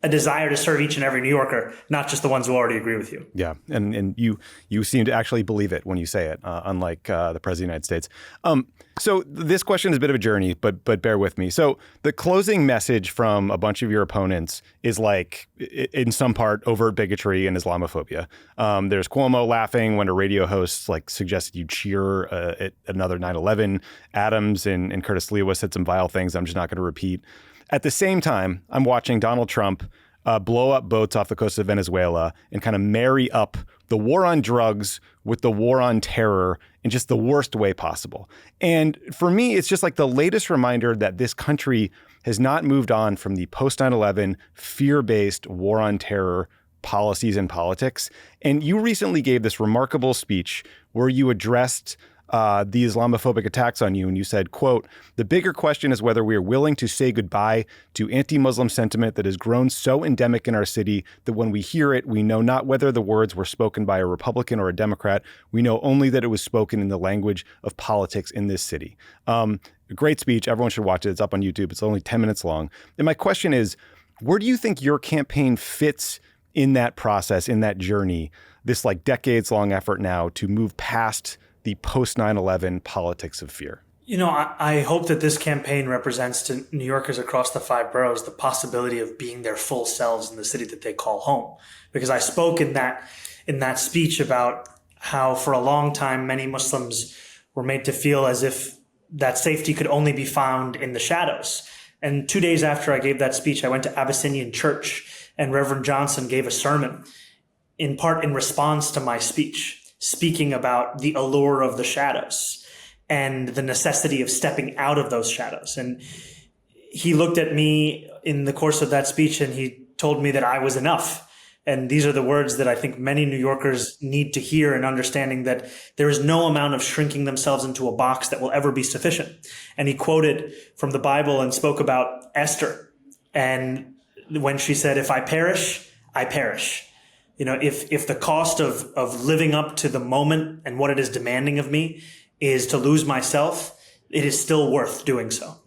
a desire to serve each and every New Yorker, not just the ones who already agree with you. Yeah, and you seem to actually believe it when you say it, unlike the President of the United States. So this question is a bit of a journey, but bear with me. So the closing message from a bunch of your opponents is like, in some part, overt bigotry and Islamophobia. There's Cuomo laughing when a radio host suggested you cheer at another 9/11. Adams and Curtis Lewis said some vile things I'm just not going to repeat. At the same time, I'm watching Donald Trump blow up boats off the coast of Venezuela and kind of marry up the war on drugs with the war on terror in just the worst way possible. And for me, it's just like the latest reminder that this country has not moved on from the post 9/11 fear-based war on terror policies and politics. And you recently gave this remarkable speech where you addressed the Islamophobic attacks on you. And you said, quote, "The bigger question is whether we are willing to say goodbye to anti-Muslim sentiment that has grown so endemic in our city that when we hear it, we know not whether the words were spoken by a Republican or a Democrat. We know only that it was spoken in the language of politics in this city." A great speech. Everyone should watch it. It's up on YouTube. It's only 10 minutes long. And my question is, where do you think your campaign fits in that process, in that journey, this decades long effort now to move past the post 9/11 politics of fear? I hope that this campaign represents to New Yorkers across the 5 boroughs the possibility of being their full selves in the city that they call home. Because I spoke in that speech about how for a long time many Muslims were made to feel as if that safety could only be found in the shadows. And 2 days after I gave that speech, I went to Abyssinian Church and Reverend Johnson gave a sermon in part in response to my speech, speaking about the allure of the shadows and the necessity of stepping out of those shadows. And he looked at me in the course of that speech and he told me that I was enough. And these are the words that I think many New Yorkers need to hear in understanding that there is no amount of shrinking themselves into a box that will ever be sufficient. And he quoted from the Bible and spoke about Esther. And when she said, "If I perish, I perish." If the cost of living up to the moment and what it is demanding of me is to lose myself, it is still worth doing so.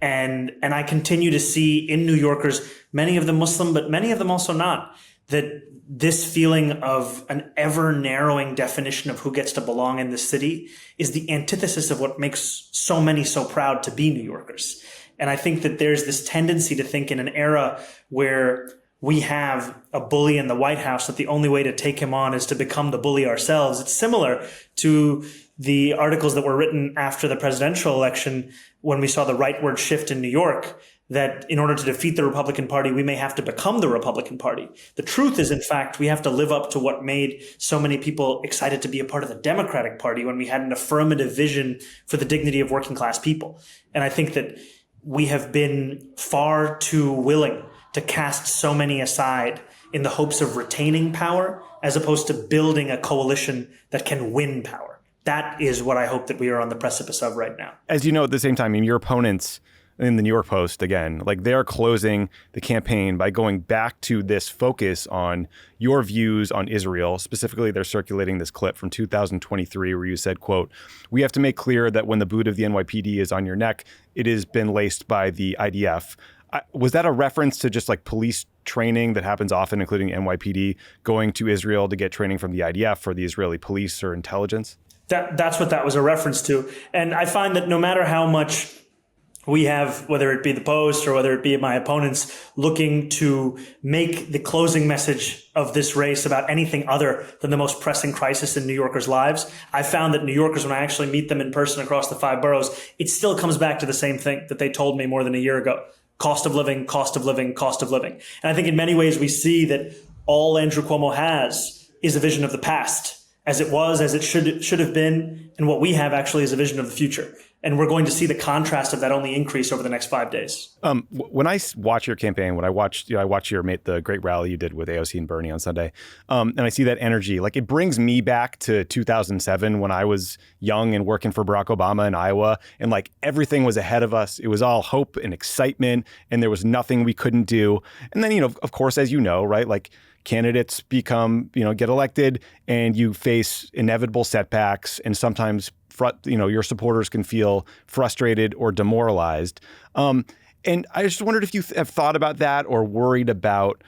And I continue to see in New Yorkers, many of them Muslim, but many of them also not, that this feeling of an ever narrowing definition of who gets to belong in this city is the antithesis of what makes so many so proud to be New Yorkers. And I think that there's this tendency to think in an era where we have a bully in the White House that the only way to take him on is to become the bully ourselves. It's similar to the articles that were written after the presidential election when we saw the rightward shift in New York, that in order to defeat the Republican Party, we may have to become the Republican Party. The truth is, in fact, we have to live up to what made so many people excited to be a part of the Democratic Party when we had an affirmative vision for the dignity of working class people. And I think that we have been far too willing to cast so many aside in the hopes of retaining power as opposed to building a coalition that can win power. That is what I hope that we are on the precipice of right now. As you know, at the same time, your opponents in the New York Post, again, they're closing the campaign by going back to this focus on your views on Israel. Specifically, they're circulating this clip from 2023 where you said, quote, "We have to make clear that when the boot of the NYPD is on your neck, it has been laced by the IDF." Was that a reference to just police training that happens often, including NYPD, going to Israel to get training from the IDF or the Israeli police or intelligence? That's what that was a reference to. And I find that no matter how much we have, whether it be the Post or whether it be my opponents, looking to make the closing message of this race about anything other than the most pressing crisis in New Yorkers' lives. I found that New Yorkers, when I actually meet them in person across the 5 boroughs, it still comes back to the same thing that they told me more than a year ago. Cost of living, cost of living, cost of living. And I think in many ways we see that all Andrew Cuomo has is a vision of the past, as it was, as it should have been, and what we have actually is a vision of the future. And we're going to see the contrast of that only increase over the next 5 days. When I watch your campaign, when I watch the great rally you did with AOC and Bernie on Sunday, and I see that energy, like it brings me back to 2007 when I was young and working for Barack Obama in Iowa, and like everything was ahead of us. It was all hope and excitement, and there was nothing we couldn't do. And then, of course, as you know, right, like candidates become, get elected, and you face inevitable setbacks, and sometimes your supporters can feel frustrated or demoralized. And I just wondered if you have thought about that or worried about,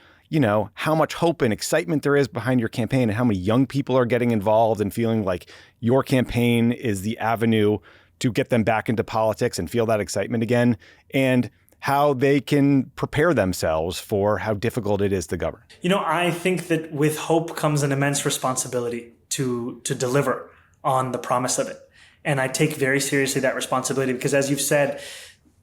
how much hope and excitement there is behind your campaign and how many young people are getting involved and feeling like your campaign is the avenue to get them back into politics and feel that excitement again, and how they can prepare themselves for how difficult it is to govern. I think that with hope comes an immense responsibility to deliver on the promise of it. And I take very seriously that responsibility because, as you've said,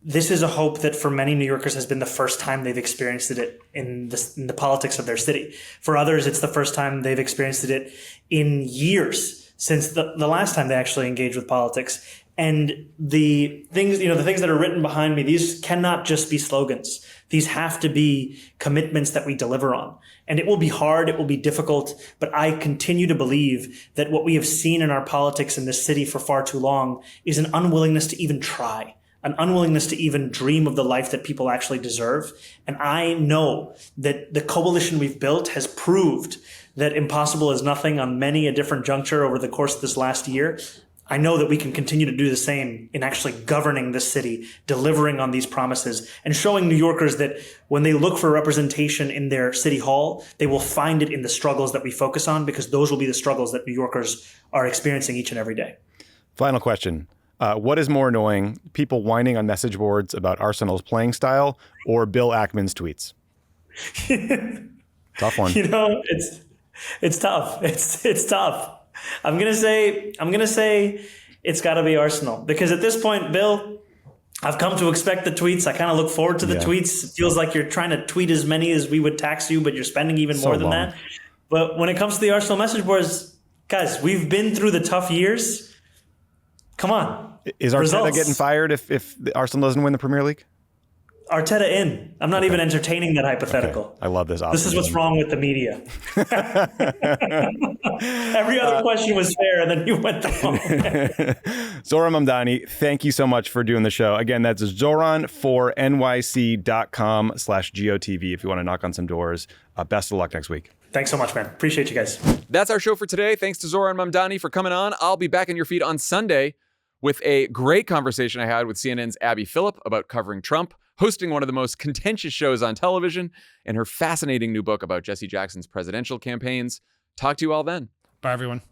this is a hope that for many New Yorkers has been the first time they've experienced it in the politics of their city. For others, it's the first time they've experienced it in years since the last time they actually engaged with politics. And the things that are written behind me, these cannot just be slogans. These have to be commitments that we deliver on. And it will be hard, it will be difficult, but I continue to believe that what we have seen in our politics in this city for far too long is an unwillingness to even try, an unwillingness to even dream of the life that people actually deserve. And I know that the coalition we've built has proved that impossible is nothing on many a different juncture over the course of this last year. I know that we can continue to do the same in actually governing this city, delivering on these promises, and showing New Yorkers that when they look for representation in their city hall, they will find it in the struggles that we focus on, because those will be the struggles that New Yorkers are experiencing each and every day. Final question. What is more annoying, people whining on message boards about Arsenal's playing style or Bill Ackman's tweets? Tough one. It's tough. It's tough. I'm gonna say it's got to be Arsenal, because at this point, Bill, I've come to expect the tweets. I kind of look forward to the tweets. It feels like you're trying to tweet as many as we would tax you, but you're spending even more than that. But when it comes to the Arsenal message boards, guys, we've been through the tough years. Come on. Is Arteta getting fired if Arsenal doesn't win the Premier League? Arteta in. I'm not even entertaining that hypothetical. Okay. I love this. This is what's wrong with the media. Every other question was fair, and then you went the wrong way. Zohran Mamdani, thank you so much for doing the show. Again, that's zohran4nyc.com/GOTV if you want to knock on some doors. Best of luck next week. Thanks so much, man. Appreciate you guys. That's our show for today. Thanks to Zohran Mamdani for coming on. I'll be back in your feed on Sunday with a great conversation I had with CNN's Abby Phillip about covering Trump, hosting one of the most contentious shows on television, and her fascinating new book about Jesse Jackson's presidential campaigns. Talk to you all then. Bye, everyone.